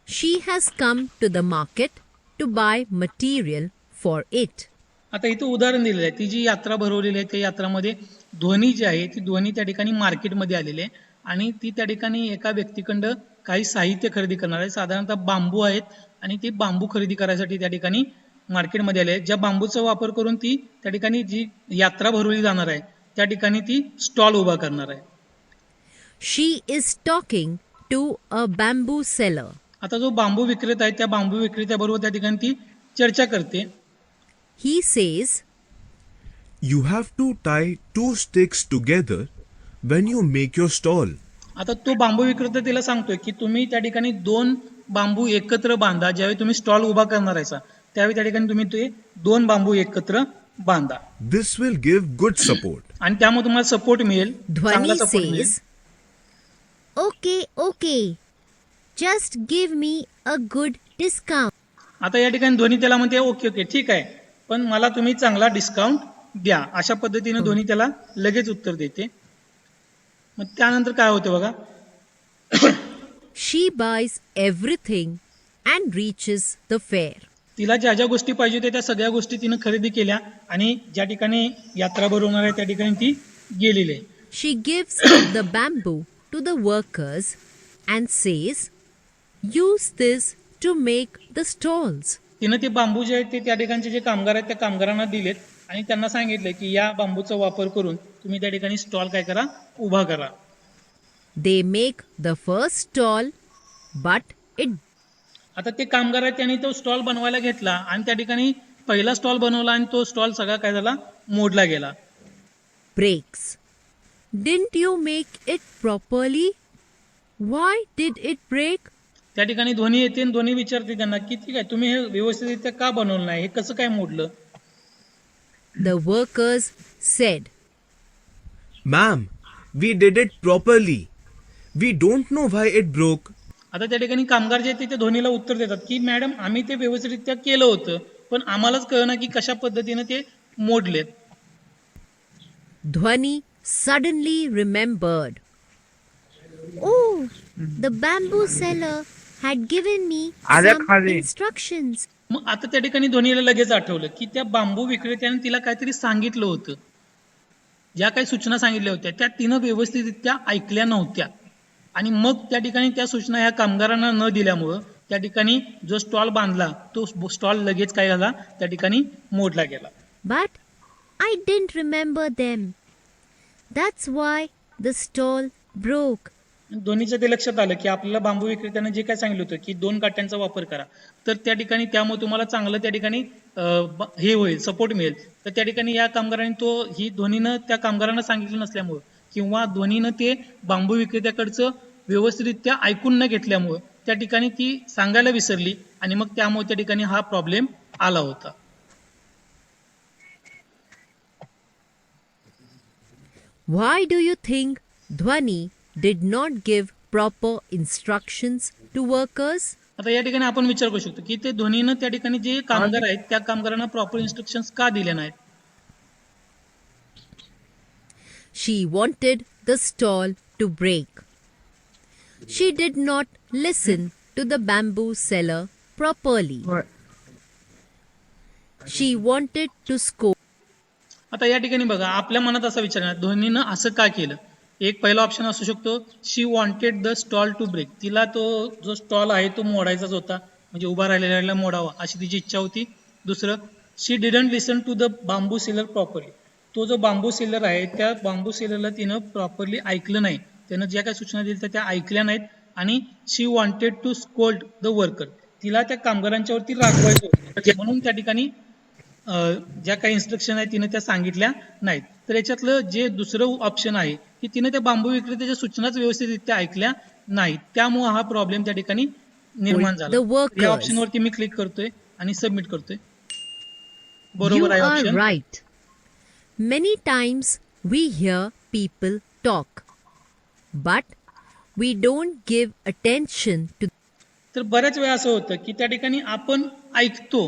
She has come to the market to buy material for it. आता इथं उदाहरण दिलेलं आहे, ती जी यात्रा भरवलेली आहे त्या यात्रामध्ये ध्वनी जी आहे ती ध्वनी त्या ठिकाणी मार्केटमध्ये आलेली आहे आणि ती त्या ठिकाणी एका व्यक्तीकडं काही साहित्य खरेदी करणार आहे. साधारणतः बांबू आहेत आणि ते बांबू खरेदी करायसाठी त्या ठिकाणी मार्केटमध्ये आले आहेत. ज्या बांबूचा वापर करून ती त्या ठिकाणी जी यात्रा भरवली जाणार आहे त्या ठिकाणी ती स्टॉल उभा करणार आहे. She is talking to a bamboo seller. आता जो बांबू विक्रेता आहे त्या बांबू विक्रेत्याबरोबर त्या ठिकाणी ती चर्चा करते. He says, You have to tie two sticks together when you make your stall. आता तो बांबू विक्रेता तिला सांगतोय की तुम्ही त्या ठिकाणी 2 बांबू एकत्र बांधा. ज्यावेळी तुम्ही स्टॉल उभा करणार आहे त्यावेळी त्या ठिकाणी तुम्ही ते 2 बांबू एकत्र बांधा This will give good support. आणि त्यामुळे तुम्हाला सपोर्ट मिळेल, Dhwani चांगला सपोर्ट मिळेल. says, Okay, okay. Just give me a good discount. आता या ठिकाणी ध्वनी त्याला म्हणते ओके ओके ठीक आहे, पण मला तुम्ही चांगला डिस्काउंट द्या. अशा पद्धतीने ध्वनी त्याला लगेच उत्तर देते. मग त्यानंतर काय होते बघा, She buys everything and reaches the fair. तिला ज्या ज्या गोष्टी पाहिजे होत्या त्या सगळ्या गोष्टी तिनं खरेदी केल्या आणि ज्या ठिकाणी यात्रा भरवणार आहे त्या ठिकाणी ती गेलेली आहे. She gives the bamboo to the workers and says, Use this to make the stalls. तिनं ते बांबू जे आहेत ते त्या ठिकाणचे जे कामगार आहेत त्या कामगारांना दिलेत आणि त्यांना सांगितलं की या बांबूचा वापर करून तुम्ही त्या ठिकाणी स्टॉल काय करा, उभा करा. They make the first stall, but it आता ते कामगार आहेत त्यांनी तो स्टॉल बनवायला घेतला आणि त्या ठिकाणी पहिला स्टॉल बनवला आणि तो स्टॉल सगळा काय झाला, मोडला गेला. breaks. Didn't you make it properly? Why did it break? त्या ठिकाणी ध्वनी येते आणि ध्वनी विचारते त्यांना की ठीक आहे तुम्ही हे व्यवस्थितरित्या का बनवलं नाही, हे कसं काय मोडलं. The workers said, Ma'am, we did it properly. We don't know why it broke. आता त्या ठिकाणी कामगार जे आहेत ते ध्वनीला उत्तर देतात की मॅडम आम्ही ते व्यवस्थितरित्या केलं होतं पण आम्हालाच कळना की कशा पद्धतीने ते मोडलेत. Dhwani suddenly remembered. Oh, the bamboo seller had given me some instructions. मग आता त्या ठिकाणी ध्वनीला लगेच आठवलं की त्या बांबू विक्रेत्याने तिला काहीतरी सांगितलं होतं, ज्या काही सूचना सांगितल्या होत्या त्या तिनं व्यवस्थितरित्या ऐकल्या नव्हत्या आणि मग त्या ठिकाणी त्या सूचना ह्या कामगारांना न दिल्यामुळं त्या ठिकाणी जो स्टॉल बांधला तो स्टॉल लगेच काय झाला, त्या ठिकाणी मोडला गेला. But I didn't remember them. That's why the stall broke. दोन्हीचं ते लक्षात आलं की आपल्याला बांबू विक्रेत्याने जे काय सांगितलं होतं की 2 काट्यांचा वापर करा, तर त्या ठिकाणी त्यामुळे तुम्हाला चांगलं त्या ठिकाणी हे होईल, सपोर्ट मिळेल. तर त्या ठिकाणी या कामगारांनी ही ध्वनीनं त्या कामगारांना सांगितलं नसल्यामुळं किंवा ध्वनीनं ते बांबू विक्रेत्याकडचं व्यवस्थितरित्या ऐकून न घेतल्यामुळं त्या ठिकाणी ती सांगायला विसरली आणि मग त्यामुळे त्या ठिकाणी हा प्रॉब्लेम आला होता. Why do you think Dhwani did not give proper instructions to workers? आता या ठिकाणी आपण विचार करू शकतो की ते ध्वनीनं त्या ठिकाणी जे कामगार आहेत त्या कामगारांना प्रॉपर इन्स्ट्रक्शन्स का दिले नाहीत. She wanted the stall to break. She did not listen to the bamboo seller properly. She wanted to scold. आता या ठिकाणी बघा आपल्या मनात असा विचार आहे ध्वनीनं असं का केलं. एक पहिला ऑप्शन असू शकतो she wanted the stall to break. तिला तो जो स्टॉल आहे तो मोडायचाच होता, म्हणजे उभा राहिलेला मोडावा अशी तिची इच्छा होती. दुसरं she didn't listen to the bamboo seller properly. तो जो बांबू सेलर आहे त्या बांबू सेलरला तिनं प्रॉपरली ऐकलं नाही, त्यानं ज्या काही सूचना दिल्या त्या ऐकल्या नाहीत. आणि she wanted to scold the worker. तिला त्या कामगारांच्यावरती रागवायचं होतं म्हणून त्या ठिकाणी ज्या काही इन्स्ट्रक्शन आहेत तिने त्या सांगितल्या नाहीत. तर याच्यातलं जे दुसरं ऑप्शन आहे की तिने त्या बांबू विक्रेत्याच्या सूचनाच व्यवस्थितरित्या ऐकल्या नाही, त्यामुळे हा प्रॉब्लेम त्या ठिकाणी निर्माण झाला. The या workers. ऑप्शनवरती मी क्लिक करतोय आणि सबमिट करतोय. You बरोबर आहे are option. right. Many times we hear people talk, but we don't give attention to. तर बऱ्याच वेळा असं होतं की त्या ठिकाणी आपण ऐकतो,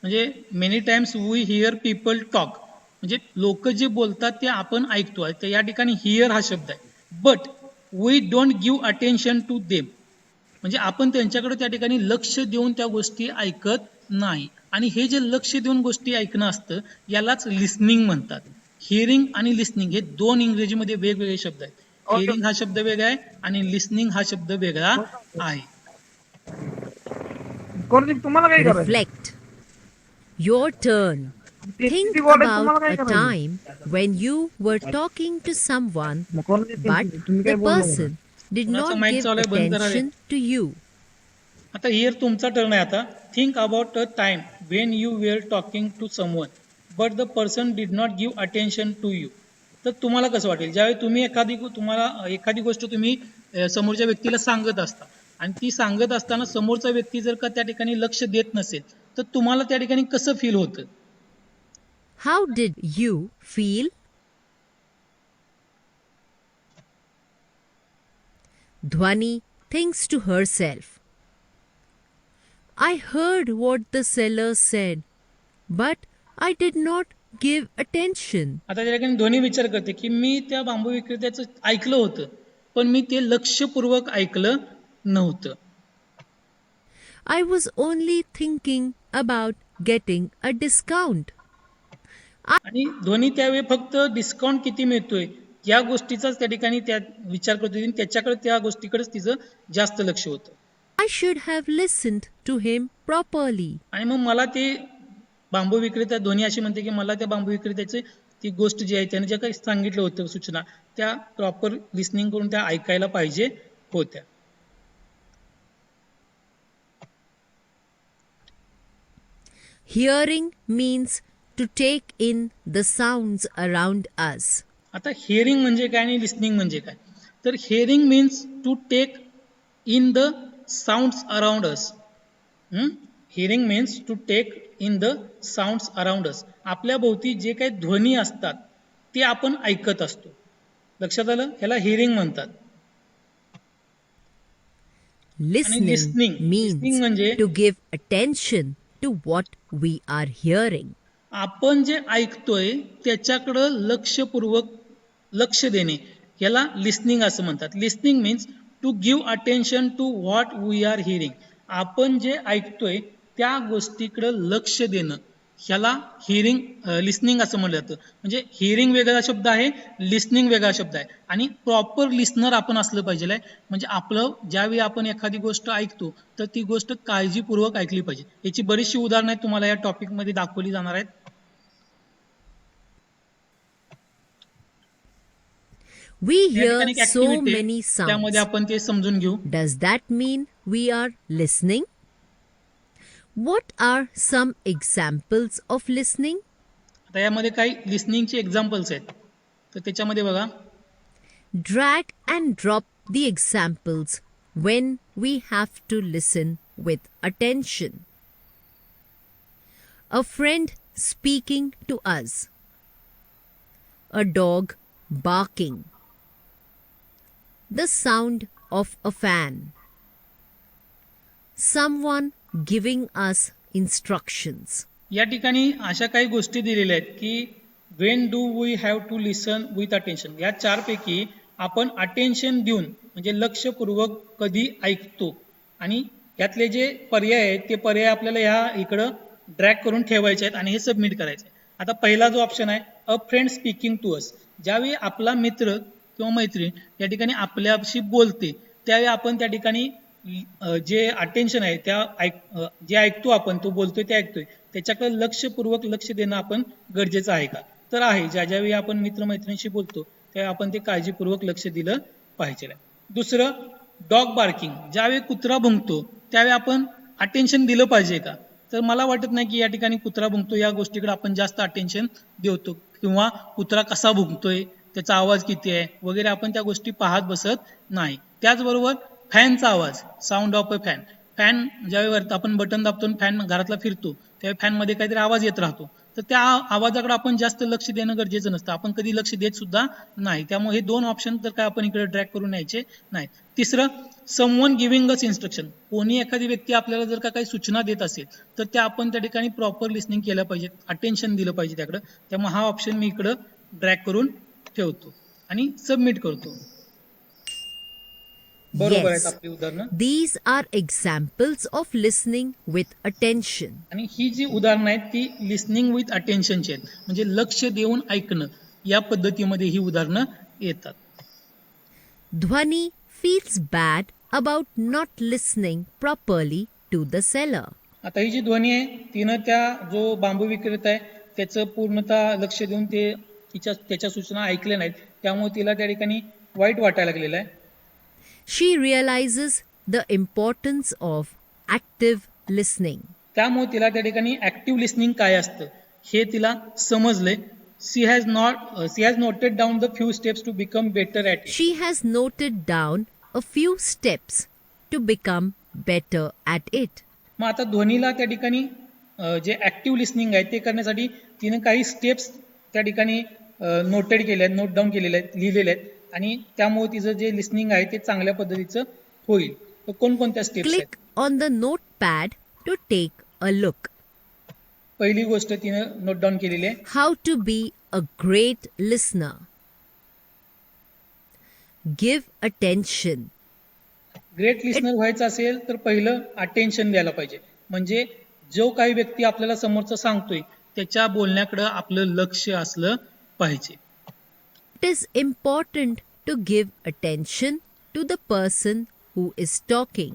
म्हणजे many times we hear people talk, म्हणजे लोक जे बोलतात ते आपण ऐकतो. तर या ठिकाणी हिअर हा शब्द आहे. But we don't give attention to them, म्हणजे आपण त्यांच्याकडे त्या ठिकाणी लक्ष देऊन त्या गोष्टी ऐकत नाही. आणि हे जे लक्ष देऊन गोष्टी ऐकणं असतं यालाच लिस्निंग म्हणतात. हिअरिंग आणि लिस्निंग हे दोन इंग्रजीमध्ये वेगवेगळे शब्द आहेत. हिअरिंग हा शब्द वेगळा आहे आणि लिस्निंग हा शब्द वेगळा आहे. तुम्हाला काय करायचं Reflect. Your turn. ते Think किती बोलायचं तुम्हाला about काय a करायचं time when you were talking to someone, मग कोणाला ते- but तुम्ही काय the बोलू नका. person did कुणाचा not mic give चालू आहे? बंद करा रे. attention to you. आता हिअर तुमचा टर्न आहे. आता think about a time when you were talking to someone but the person did not give attention to you. तर तुम्हाला कसं वाटेल ज्यावेळी तुम्ही एखादी गोष्ट तुम्ही समोरच्या व्यक्तीला सांगत असता आणि ती सांगत असताना समोरचा व्यक्ती जर का त्या ठिकाणी लक्ष देत नसेल तर तुम्हाला त्या ठिकाणी कसं फील होतं? How did you feel? Dhwani thinks to herself. I heard what the seller said, but I did not give attention. आता त्या ठिकाणी ध्वनी विचार करते की मी त्या बांबू विक्रेत्याचं ऐकलं होतं पण मी ते लक्षपूर्वक ऐकलं नव्हतं. I was only thinking about getting a discount. आणि ध्वनी त्यावेळी फक्त डिस्काउंट किती मिळतोय या गोष्टीचाच त्या ठिकाणी त्या विचार करत होती आणि त्याच्याकडे त्या गोष्टीकडेच तिचं जास्त लक्ष होतं. I should have listened to him properly. आणि मग मला ते बांबू विक्रेता ध्वनी अशी म्हणते की मला त्या बांबू विक्रेत्याचे ती गोष्ट जी आहे त्याने जे काही सांगितलं होतं सूचना त्या प्रॉपर लिस्निंग करून त्या ऐकायला पाहिजे होत्या. Hearing means to take in the sounds around us. आता हिअरिंग म्हणजे काय आणि लिस्निंग म्हणजे काय? तर hearing means to take in the sounds around us. Hearing means to take in the sounds around us. आपल्या भोवती जे काही ध्वनी असतात ते आपण ऐकत असतो. लक्षात आलं? ह्याला हिअरिंग म्हणतात. Listening listening. Listening means म्हणजे- to give attention to what we are hearing. आपण जे ऐकतोय त्याच्याकडं लक्षपूर्वक लक्ष देणे याला लिस्निंग असं म्हणतात. Listening means to give attention to what we are hearing. आपण जे ऐकतोय त्या गोष्टीकडे लक्ष देणं ह्याला लिस्निंग असं म्हटलं जातं. म्हणजे हिअरिंग वेगळा शब्द आहे, लिस्निंग वेगळा शब्द आहे. आणि प्रॉपर लिस्नर आपण असलं पाहिजे. म्हणजे आपलं ज्यावेळी आपण एखादी गोष्ट ऐकतो तर ती गोष्ट काळजीपूर्वक ऐकली पाहिजे. याची बरीचशी उदाहरणं आहेत तुम्हाला या टॉपिकमध्ये दाखवली जाणार आहेत. We या hear ठिकाणी एक so activity आहे, many sounds. त्यामध्ये आपण ते समजून घेऊ. Does that mean we are listening? What are some examples of listening? आता यामध्ये काही लिस्निंगचे एक्झाम्पल्स आहेत. तर त्याच्यामध्ये बघा, Drag and drop the examples when we have to listen with attention. A friend speaking to us. A dog barking. The sound of a fan. Someone giving us instructions. या ठिकाणी अशा काही गोष्टी दिलेल्या आहेत की when do we have to listen with attention. या चारपैकी आपण अटेन्शन देऊन म्हणजे लक्षपूर्वक कधी ऐकतो. आणि यातले जे पर्याय आहेत ते पर्याय आपल्याला ह्या इकडं ड्रॅग करून ठेवायचे आहेत आणि हे सबमिट करायचे आहे. आता पहिला जो ऑप्शन आहे a friend speaking to us. ज्यावेळी आपला मित्र किंवा मैत्रीण या ठिकाणी आपल्याशी बोलते त्यावेळी आपण त्या ठिकाणी जे अटेन्शन आहे जे ऐकतो आपण तो बोलतोय ते ऐकतोय त्याच्याकडे लक्षपूर्वक लक्ष देणं आपण गरजेचं आहे का? तर आहे. ज्यावेळी आपण मित्रमैत्रिणींशी बोलतो त्यावेळी आपण ते काळजीपूर्वक लक्ष दिलं पाहिजे. दुसरं डॉग बार्किंग. ज्यावेळी कुत्रा भुंकतो त्यावेळी आपण अटेन्शन दिलं पाहिजे का? तर मला वाटत नाही की या ठिकाणी कुत्रा भुंकतो या गोष्टीकडे आपण जास्त अटेन्शन देतो किंवा कुत्रा कसा भुंकतोय त्याचा आवाज किती आहे वगैरे आपण त्या गोष्टी पाहत बसत नाही. त्याचबरोबर फॅनचा आवाज, sound of a fan. Fan ज्यावेळी आपण बटन दाबतो आणि फॅन घरातला फिरतो त्यावेळी फॅनमध्ये काहीतरी आवाज येत राहतो. तर त्या आवाजाकडे आपण जास्त लक्ष देणं गरजेचं नसतं. आपण कधी लक्ष देत सुद्धा नाही. त्यामुळे हे 2 ऑप्शन तर काय आपण इकडे ड्रॅग करून न्यायचे नाही. तिसरं, समवन गिव्हिंग अस इन्स्ट्रक्शन. कोणी एखादी व्यक्ती आपल्याला जर का काही सूचना देत असेल तर त्या आपण त्या ठिकाणी प्रॉपर लिसनिंग केलं पाहिजे, अटेन्शन दिलं पाहिजे त्याकडे. त्यामुळे हा ऑप्शन मी इकडं ड्रॅग करून ठेवतो आणि सबमिट करतो. बरोबर आहेत Yes, आपली उदाहरणं. these are examples of listening with attention. आणि ही जी उदाहरणं आहेत ती लिसनिंग विथ अटेन्शनची आहेत, म्हणजे लक्ष देऊन ऐकणं या पद्धतीमध्ये ही उदाहरणं येतात. Dhwani feels bad about not listening properly to the seller. आता ही जी ध्वनी आहे तिनं त्या जो बांबू विक्रेता आहे त्याचं पूर्णतः लक्ष देऊन ते त्याच्या सूचना ऐकल्या नाहीत, त्यामुळे तिला त्या ठिकाणी वाईट वाटायला लागलेलं आहे. She realizes the importance of active listening. त्यामुळे तिला त्या ठिकाणी ऍक्टिव्ह लिसनिंग काय असतं हे तिला समजलंय. She has noted down the few steps to become better at it. She has noted down a few steps to become better at it. मग आता ध्वनीला त्या ठिकाणी जे ऍक्टिव्ह लिसनिंग आहे ते करण्यासाठी तिनं काही स्टेप्स त्या ठिकाणी नोटेड केले आहेत, नोट डाऊन केलेले आहेत, लिहिलेले आहेत आणि त्यामुळे तिचं जे लिसनिंग आहे ते चांगल्या पद्धतीचं होईल. तर कोणकोणत्या स्टेप्स आहेत? Click on the notepad to take a look. पहिली गोष्ट तिनं नोट डाऊन केलेली आहे. How to be a great listener. Give attention. Great listener व्हायचं असेल तर पहिलं अटेन्शन द्यायला पाहिजे. म्हणजे जो काही व्यक्ती आपल्याला समोरचा सांगतोय त्याच्या बोलण्याकडे आपलं लक्ष असलं पाहिजे. It is important to give attention to the person who is talking.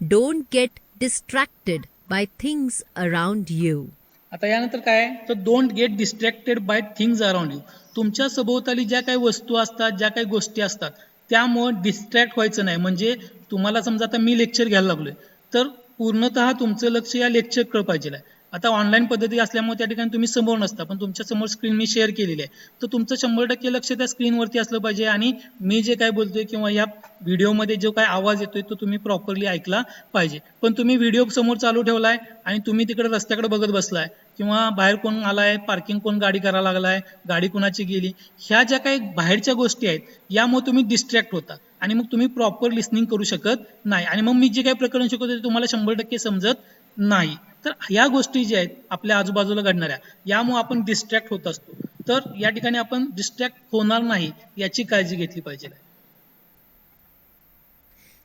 Don't get distracted by things around you. आता यानंतर काय आहे तर don't get distracted by things around you. तुमच्या सभोवताली ज्या काही वस्तू असतात, ज्या काही गोष्टी असतात त्यामुळे डिस्ट्रॅक्ट व्हायचं नाही. म्हणजे तुम्हाला समजा आता मी लेक्चर घ्यायला लागलोय तर पूर्णतः तुमचं लक्ष या लेक्चरकडे पाहिजे आहे. आता ऑनलाईन पद्धती असल्यामुळे त्या ठिकाणी तुम्ही समोर नसता, पण तुमच्या समोर स्क्रीन मी शेअर केलेली आहे, तर तुमचं 100% लक्ष त्या स्क्रीनवरती असलं पाहिजे आणि मी जे काय बोलतोय किंवा या व्हिडिओमध्ये जो काय आवाज येतोय तो तुम्ही प्रॉपरली ऐकला पाहिजे. पण तुम्ही व्हिडिओ समोर चालू ठेवलाय आणि तुम्ही तिकडे रस्त्याकडे बघत बसलाय किंवा बाहेर कोण आलाय, पार्किंग कोण गाडी करायला लागलाय, गाडी कुणाची गेली, ह्या ज्या काही बाहेरच्या गोष्टी आहेत यामुळे तुम्ही डिस्ट्रॅक्ट होता आणि मग तुम्ही प्रॉपर लिसनिंग करू शकत नाही आणि मग मी जे काही प्रकरण शिकवतो ते तुम्हाला 100% समजत नाही. तर या गोष्टी ज्या आहेत आपल्या आजूबाजूला घडणाऱ्या यामुळे आपण डिस्ट्रॅक्ट होत असतो. तर या ठिकाणी आपण डिस्ट्रॅक्ट होणार नाही याची काळजी घेतली पाहिजे.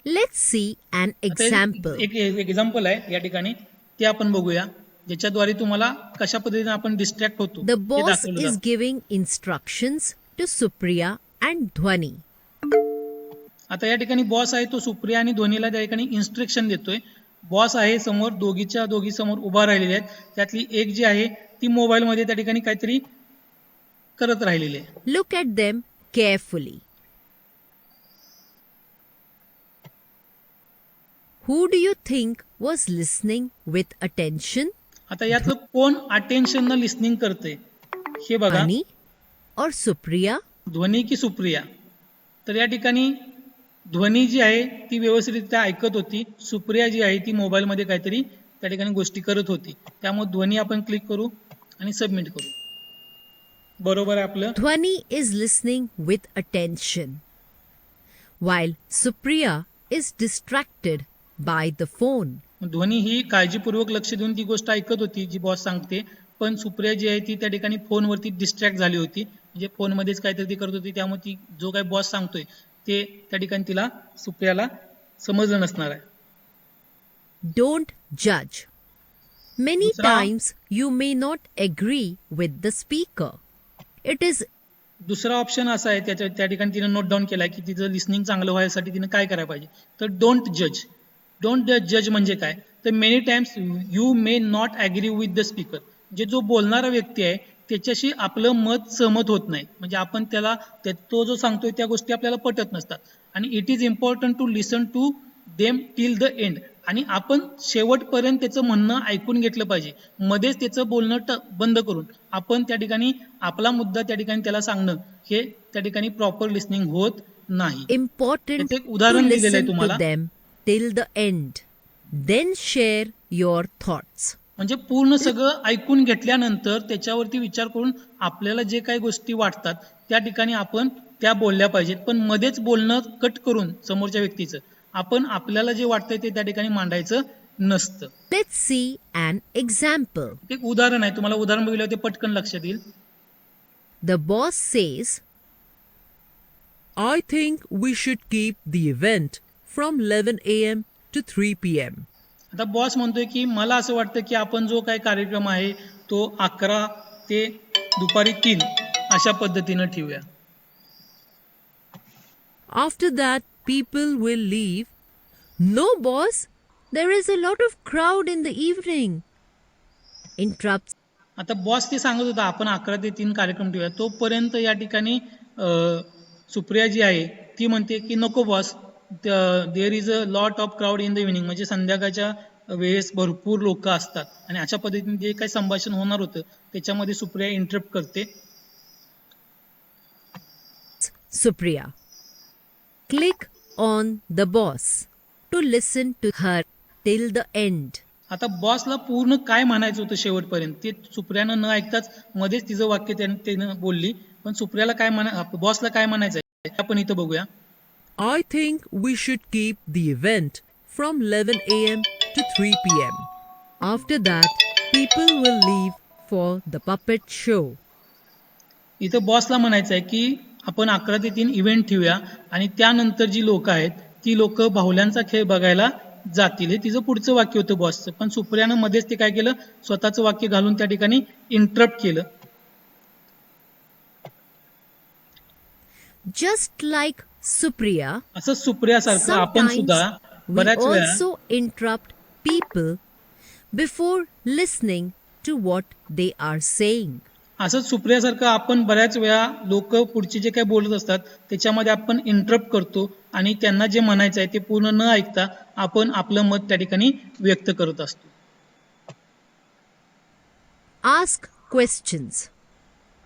Let's see an example. एक एक्झाम्पल आहे या ठिकाणी ते आपण बघूया ज्याच्याद्वारे तुम्हाला कशा पद्धतीने आपण डिस्ट्रॅक्ट होतो The ते boss दाखवलं is जातं. giving instructions to Supriya and Dhwani. आता या ठिकाणी बॉस आहे तो सुप्रिया आणि ध्वनीला त्या ठिकाणी इन्स्ट्रक्शन देतोय. बॉस आहे समोर, दोघी समोर उभा राहिलेले आहेत. त्यातली एक जी आहे ती मोबाईल मध्ये त्या ठिकाणी काहीतरी करत राहिलेली आहे. Look at them carefully. Who do you think was listening with attention? आता यातलं कोण अटेन्शन न लिसनिंग करते हे बघा, Ani or Supriya? ध्वनी की सुप्रिया. तर या ठिकाणी ध्वनी जी आहे ती व्यवस्थितरित्या ऐकत होती, सुप्रिया जी आहे ती मोबाईलमध्ये काहीतरी त्या ठिकाणी गोष्टी करत होती. त्यामुळे ध्वनी आपण क्लिक करू आणि सबमिट करू. बरोबर आहे आपलं. Dhwani is listening with attention, while Supriya is distracted by the phone. ध्वनी ही काळजीपूर्वक लक्ष देऊन ती गोष्ट ऐकत होती जी बॉस सांगते, पण सुप्रिया जी आहे ती त्या ठिकाणी फोनवरती डिस्ट्रॅक्ट झाली होती. म्हणजे फोनमध्येच काहीतरी ती करत होती, त्यामुळे ती जो काही बॉस सांगतोय ते त्या ठिकाणी तिला सुप्रियाला समजलं नसणार आहे. Don't judge. Many Dusra- times you may not agree with the speaker. It is दुसरा ऑप्शन असा आहे त्या ठिकाणी तिने नोट डाऊन केलाय की तिचं लिसनिंग चांगलं व्हायसाठी तिने काय करायला पाहिजे. तर डोंट जज. डोंट जज म्हणजे काय तर many times you may not agree with the speaker. म्हणजे जो बोलणारा व्यक्ती आहे त्याच्याशी आपलं मत सहमत होत नाही. म्हणजे आपण त्याला तो जो सांगतोय त्या गोष्टी आपल्याला पटत नसतात आणि it is important to listen to them till the end. आणि आपण शेवटपर्यंत त्याचं म्हणणं ऐकून घेतलं पाहिजे. मध्येच त्याचं बोलणं बंद करून आपण त्या ठिकाणी आपला मुद्दा त्या ठिकाणी त्याला सांगणं हे त्या ठिकाणी प्रॉपर लिसनिंग होत नाही. Important याचं एक to उदाहरण दिलेलं आहे listen to तुम्हाला. them till the end. Then share your thoughts. म्हणजे पूर्ण सगळं ऐकून घेतल्यानंतर त्याच्यावरती विचार करून आपल्याला जे काही गोष्टी वाटतात त्या ठिकाणी आपण त्या बोलल्या पाहिजेत. पण मध्येच बोलणं कट करून समोरच्या व्यक्तीचं आपण आपल्याला जे वाटतंय ते त्या ठिकाणी मांडायचं नसतं. Let's see an example. एक उदाहरण आहे, तुम्हाला उदाहरण बघितलं ते पटकन लक्षात येईल. The boss says, I think we should keep the event from 11 a.m. to 3 p.m. आता बॉस म्हणतोय की मला असं वाटतं की आपण जो काही कार्यक्रम आहे तो 11 ते दुपारी 3 अशा पद्धतीनं ठेवूया. After that, people will leave. No, boss, there is a lot of crowd in the evening. Interrupts आता बॉस ते सांगत होता आपण 11 ते 3 कार्यक्रम ठेवूया. तोपर्यंत या ठिकाणी सुप्रिया जी आहे ती म्हणते की नको boss, there is a lot of crowd in the evening. म्हणजे संध्याकाळच्या वेळेस भरपूर लोक असतात. आणि अशा पद्धतीने जे काही संभाषण होणार होतं त्याच्यामध्ये सुप्रिया इंटरप्ट करते. Supriya. Click on the boss to listen to her till the end. आता बॉसला पूर्ण काय म्हणायचं होतं शेवटपर्यंत ते सुप्रियानं न ऐकताच मध्येच तिचं वाक्य त्यानं बोलली. पण सुप्रियाला काय बॉसला काय म्हणायचं आहे आपण इथं बघूया. I think we should keep the event from 11 a.m. to 3 p.m. After that, people will leave for the puppet show. इथं बॉसला म्हणायचं आहे की आपण 11 ते 3 इव्हेंट ठेवूया आणि त्यानंतर जी लोक आहेत ती लोक बाहुल्यांचा खेळ बघायला जातील. हे तिचं पुढचं वाक्य होतं बॉसचं. पण सुप्रियानं मध्येच ते काय केलं, स्वतःचं वाक्य घालून त्या ठिकाणी इंटरप्ट केलं. Just like Supriya, असं सुप्रियासारखं आपण sometimes सुद्धा we बऱ्याच वेळा also interrupt people before listening to what they are saying. असंच सुप्रियासारखं आपण बऱ्याच वेळा लोक पुढचे जे काही बोलत असतात त्याच्यामध्ये आपण इंटरप्ट करतो आणि त्यांना जे म्हणायचं आहे ते पूर्ण न ऐकता आपण आपलं मत त्या ठिकाणी व्यक्त करत असतो. Ask questions.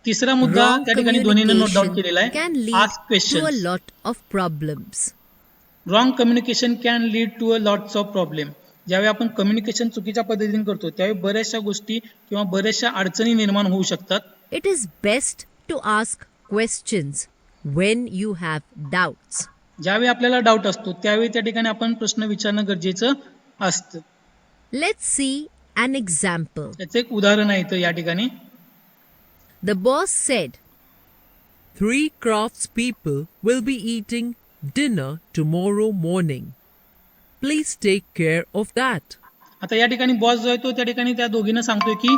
तिसरा मुद्दा Wrong त्या ठिकाणी दोन्हीने नोट डाऊन communication केलेला can आहे. lead ask to a question. lot of problems. Wrong communication can lead to a lots of problem. ज्यावेळी आपण कम्युनिकेशन चुकीच्या पद्धतीने करतो त्यावेळी बऱ्याचशा गोष्टी किंवा बऱ्याचशा अडचणी निर्माण होऊ शकतात. It is best to ask questions when you have doubts. ज्यावेळी आपल्याला डाऊट असतो त्यावेळी त्या ठिकाणी आपण प्रश्न विचारणं गरजेचं असतं. Let's see an example. त्याचं एक उदाहरण आहे इथं या ठिकाणी. The boss said, 3 craftspeople will be eating dinner tomorrow morning. Please take care of that. आता या ठिकाणी बॉस जो आहे तो त्या ठिकाणी त्या दोघींना सांगतोय की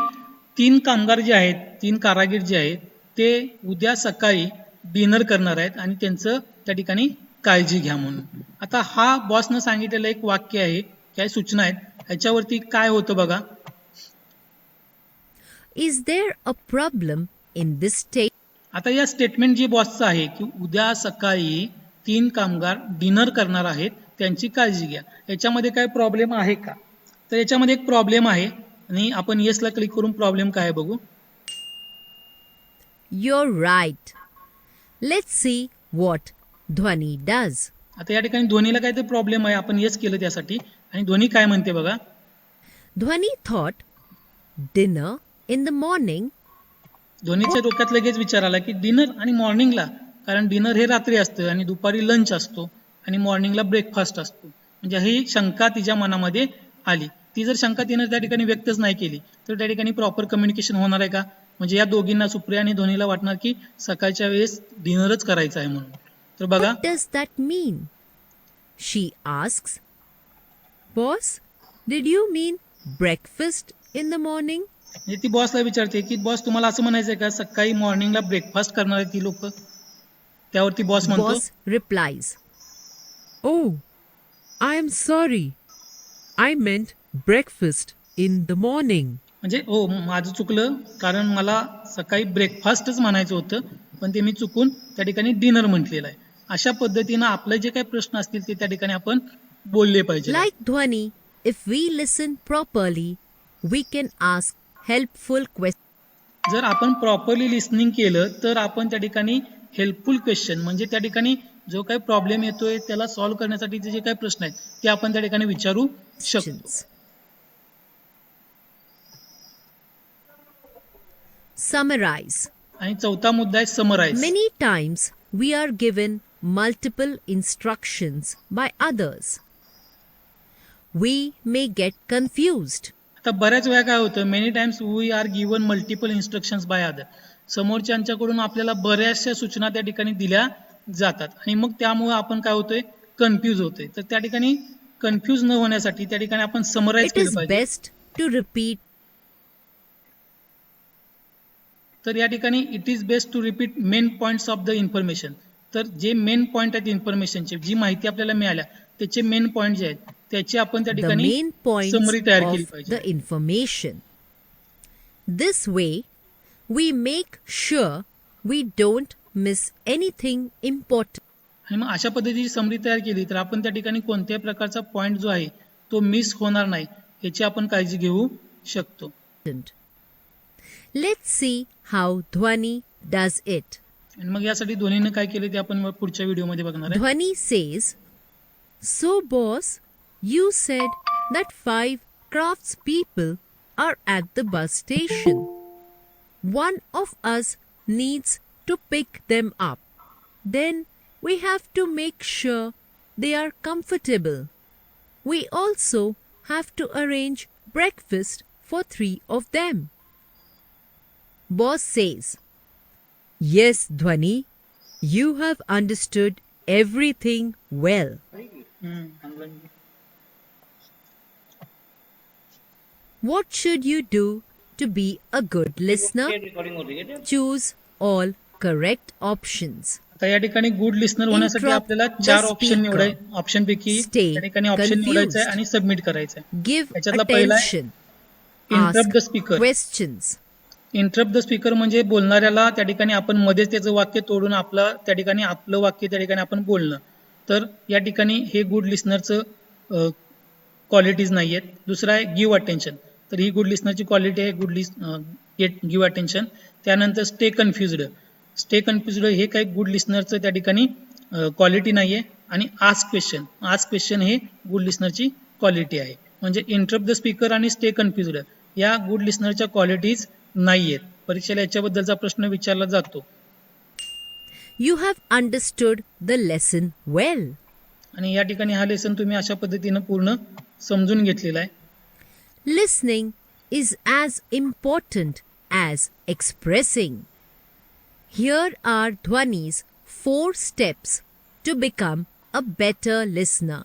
3 कामगार जे आहेत, 3 कारागीर जे आहेत ते उद्या सकाळी डिनर करणार आहेत आणि त्यांचं त्या ठिकाणी काळजी घ्या म्हणून. आता हा बॉसनं सांगितलेलं एक वाक्य आहे, काही सूचना आहेत, ह्याच्यावरती काय होतं बघा. Is there a problem in this state? आता या स्टेटमेंट जे बॉसचं आहे की उद्या सकाळी 3 कामगार डिनर करणार आहेत त्यांची काळजी घ्या, याच्यामध्ये काय प्रॉब्लेम आहे का? तर याच्यामध्ये एक प्रॉब्लेम आहे आणि आपण येसला क्लिक करून प्रॉब्लेम काय आहे बघू. You're right. Let's see what Dhwani does. आता या ठिकाणी ध्वनीला काय तर प्रॉब्लेम आहे, आपण येस केलं त्यासाठी. आणि ध्वनी काय म्हणते बघा. Dhwani thought, dinner in the morning. ध्वनीच्या डोक्यात लगेच विचार आला की डिनर आणि मॉर्निंगला, कारण डिनर हे रात्री असतं आणि दुपारी लंच असतो आणि मॉर्निंगला ब्रेकफास्ट असतो. म्हणजे ही शंका तिच्या मनामध्ये आली. ती जर शंका तिने त्या ठिकाणी व्यक्तच नाही केली तर त्या ठिकाणी प्रॉपर कम्युनिकेशन होणार आहे का? म्हणजे या दोघींना सुप्रिया आणि ध्वनीला वाटणार की सकाळच्या वेळेस डिनरच करायचं आहे म्हणून. तर बघा What does that mean? She asks, Boss, did you mean breakfast in the morning? म्हणजे ती बॉसला विचारते की बॉस तुम्हाला असं म्हणायचंय का सकाळी मॉर्निंगला ब्रेकफास्ट करणार आहेत ती लोक? त्यावरती बॉस म्हणतो Boss replies, Oh, I am sorry. I meant breakfast in the morning. म्हणजे हो माझं चुकलं, कारण मला सकाळी ब्रेकफास्टच म्हणायचं होतं पण ते मी चुकून त्या ठिकाणी डिनर म्हटलेलं आहे. अशा पद्धतीनं आपले जे काही प्रश्न असतील ते त्या ठिकाणी आपण बोलले पाहिजे. like Dhwani, if we listen properly, we can ask helpful questions. जर आपण प्रॉपरली लिसनिंग केलं तर आपण त्या ठिकाणी हेल्पफुल क्वेश्चन म्हणजे त्या ठिकाणी जो काही प्रॉब्लेम येतोय त्याला सॉल्व्ह करण्यासाठीचे जे काही प्रश्न आहेत ते आपण त्या ठिकाणी विचारू शकतो. questions. Summarize. आणि चौथा मुद्दा आहे summarise. Many times we are given multiple instructions by others. We may get confused. आता बऱ्याच वेळा काय होतं, many times we are given multiple instructions by other. समोरच्यांच्याकडून आपल्याला बऱ्याचशा सूचना त्या ठिकाणी दिल्या जातात आणि मग त्यामुळे आपण काय होतोय, कन्फ्यूज होतोय. तर त्या ठिकाणी कन्फ्यूज न होण्यासाठी त्या ठिकाणी आपण समराइज It केलं is पाहिजे. best to repeat. तर या ठिकाणी it is best to repeat main points of the information. तर जे मेन पॉइंट आहेत इन्फॉर्मेशनचे, जी माहिती आपल्याला मिळाल्या त्याचे मेन पॉइंट जे आहेत त्याची आपण त्या The ठिकाणी main points समरी तयार केली of पाहिजे. the information. This way, we make sure we don't miss anything important. आणि मग अशा पद्धतीची समरी तयार केली तर आपण त्या ठिकाणी कोणत्याही प्रकारचा पॉइंट जो आहे तो मिस होणार नाही याची आपण काळजी घेऊ शकतो. Let's see how Dhwani does it. आणि मग यासाठी ध्वनीने काय केले ते आपण मग पुढच्या व्हिडिओमध्ये बघणार आहे. Dhwani says, "So boss, you said that 5 craftspeople are at the bus station. One of us needs to pick them up. Then we have to make sure they are comfortable. We also have to arrange breakfast for 3 of them." Boss says, "Yes, Dhwani, you have understood everything well. What should you do to be a good listener? Choose all correct options. आता या ठिकाणी गुड लिस्नर होण्यासाठी Interrupt आपल्याला the 4 ऑप्शन speaker. निवडाय, ऑप्शन पैकी Stay त्या ठिकाणी ऑप्शन निवडायचं आहे confused. आणि सबमिट करायचं आहे. Give याच्यातला पहिला आहे attention. Interrupt the Ask speaker. questions. Interrupt the speaker म्हणजे बोलणाऱ्याला त्या ठिकाणी आपण मध्येच त्याचं वाक्य तोडून त्या ठिकाणी आपलं वाक्य त्या ठिकाणी आपण बोलणं. तर या ठिकाणी हे गुड लिस्नरचं क्वालिटीज नाही आहेत. दुसरा आहे गिव्ह अटेन्शन. तर ही गुड लिस्नरची क्वालिटी आहे, गेट गिव्ह अटेन्शन. त्यानंतर स्टे कन्फ्युज्ड. स्टे कन्फ्युज्ड हे काही गुड लिस्नरचं त्या ठिकाणी क्वालिटी नाही आहे. आणि आस्क क्वेश्चन. आस्क क्वेश्चन हे गुड लिस्नरची क्वालिटी आहे. म्हणजे इंटरप्ट द स्पीकर आणि स्टे कन्फ्युज्ड या गुड लिस्नरच्या क्वालिटीज नाही आहेत. परीक्षेला याच्याबद्दलचा प्रश्न विचारला जातो. You have understood the lesson well. आणि या ठिकाणी हा लेसन तुम्ही अशा पद्धतीनं पूर्ण समजून घेतलेला आहे. Listening is as important as expressing. Here are Dhwani's 4 steps to become a better listener.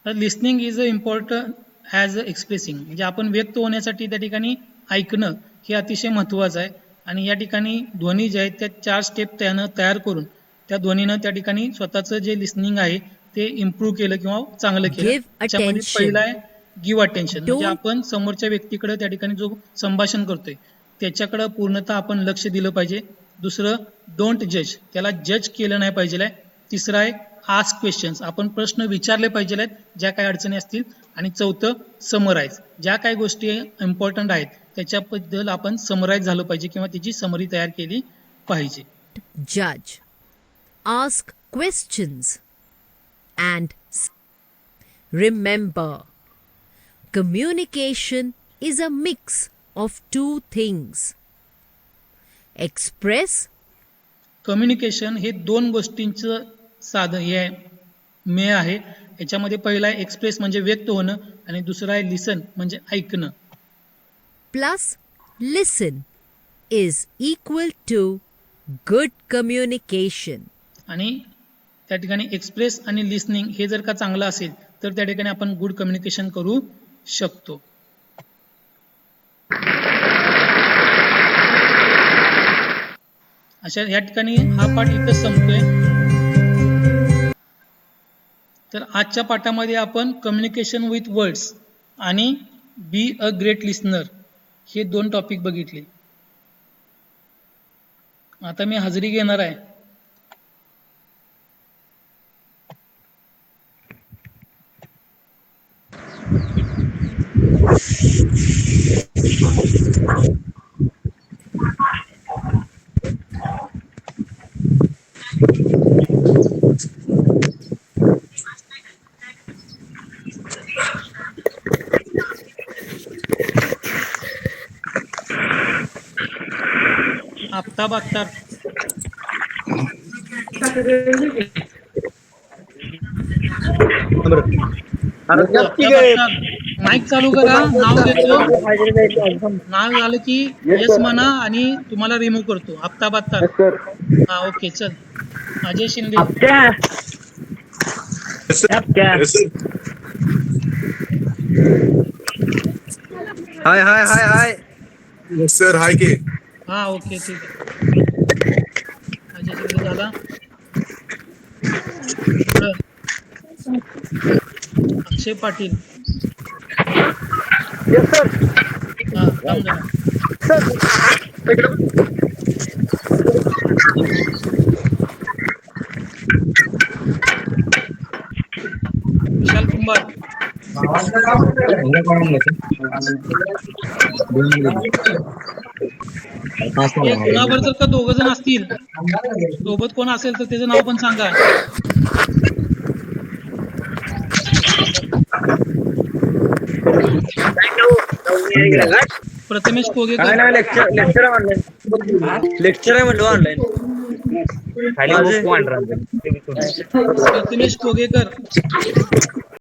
Listening is a important as a expressing. म्हणजे आपण व्यक्त होण्यासाठी त्या ठिकाणी ऐकणं हे अतिशय महत्त्वाचं आहे. आणि या ठिकाणी ध्वनी जे आहेत त्या 4 स्टेप त्यानं तयार करून त्या ध्वनीनं त्या ठिकाणी स्वतःचं जे लिस्निंग आहे ते इम्प्रूव्ह केलं किंवा चांगलं केलं. Give त्याच्यामध्ये attention. पहिला आहे गिव्ह अटेन्शन. म्हणजे Don't- आपण समोरच्या व्यक्तीकडे त्या ठिकाणी जो संभाषण करतोय त्याच्याकडे पूर्णतः आपण लक्ष दिलं पाहिजे. दुसरं डोंट जज. त्याला जज केलं नाही पाहिजे. तिसरं आहे आस्क क्वेश्चन्स. आपण प्रश्न विचारले पाहिजे आहेत ज्या काही अडचणी असतील. आणि चौथं समराइज. ज्या काही गोष्टी इम्पॉर्टंट आहेत त्याच्याबद्दल आपण समराइज झालं पाहिजे किंवा त्याची समरी तयार केली पाहिजे. Judge. Ask questions. And remember, communication is a mix of 2 things. Express communication हे 2 गोष्टींचं साधन हे मेळ आहे. याच्यामध्ये पहिला आहे एक्सप्रेस म्हणजे व्यक्त होणं आणि दुसरं आहे लिसन म्हणजे ऐकणं. plus listen is equal to good communication. आणि त्या ठिकाणी एक्सप्रेस आणि लिसनिंग हे जर का चांगलं असेल तर त्या ठिकाणी आपण गुड कम्युनिकेशन करू शकतो. अशा या ठिकाणी हा पाठ इथं संपतोय. तर आजच्या पाठामध्ये आपण कम्युनिकेशन विथ वर्ड्स आणि बी अ ग्रेट लिस्नर हे 2 टॉपिक बघितले. आता मी हजेरी घेणार आहे. आफ्ताब अत्तार. माईक चालू करा. नाव देतो. नाव झालं की येस म्हणा आणि तुम्हाला रिमूव्ह करतो. आफ्ताब अत्तार. हा ओके चल. अजय शिंदे. हाय हाय हाय हाय. Yes, sir. Hi, K. हा ओके ठीक आहे. अजय शिंदे झाला. पुढं. अक्षय पाटील. हा थांब जरा. विशाल कुंभार. कोणावर जर का दोघ जण असतील सोबत कोण असेल तर त्याचं नाव पण सांगा. प्रथमेश कोगेकर. लेक्चर आहे म्हणलं ऑनलाईन. प्रथमेश कोगेकर.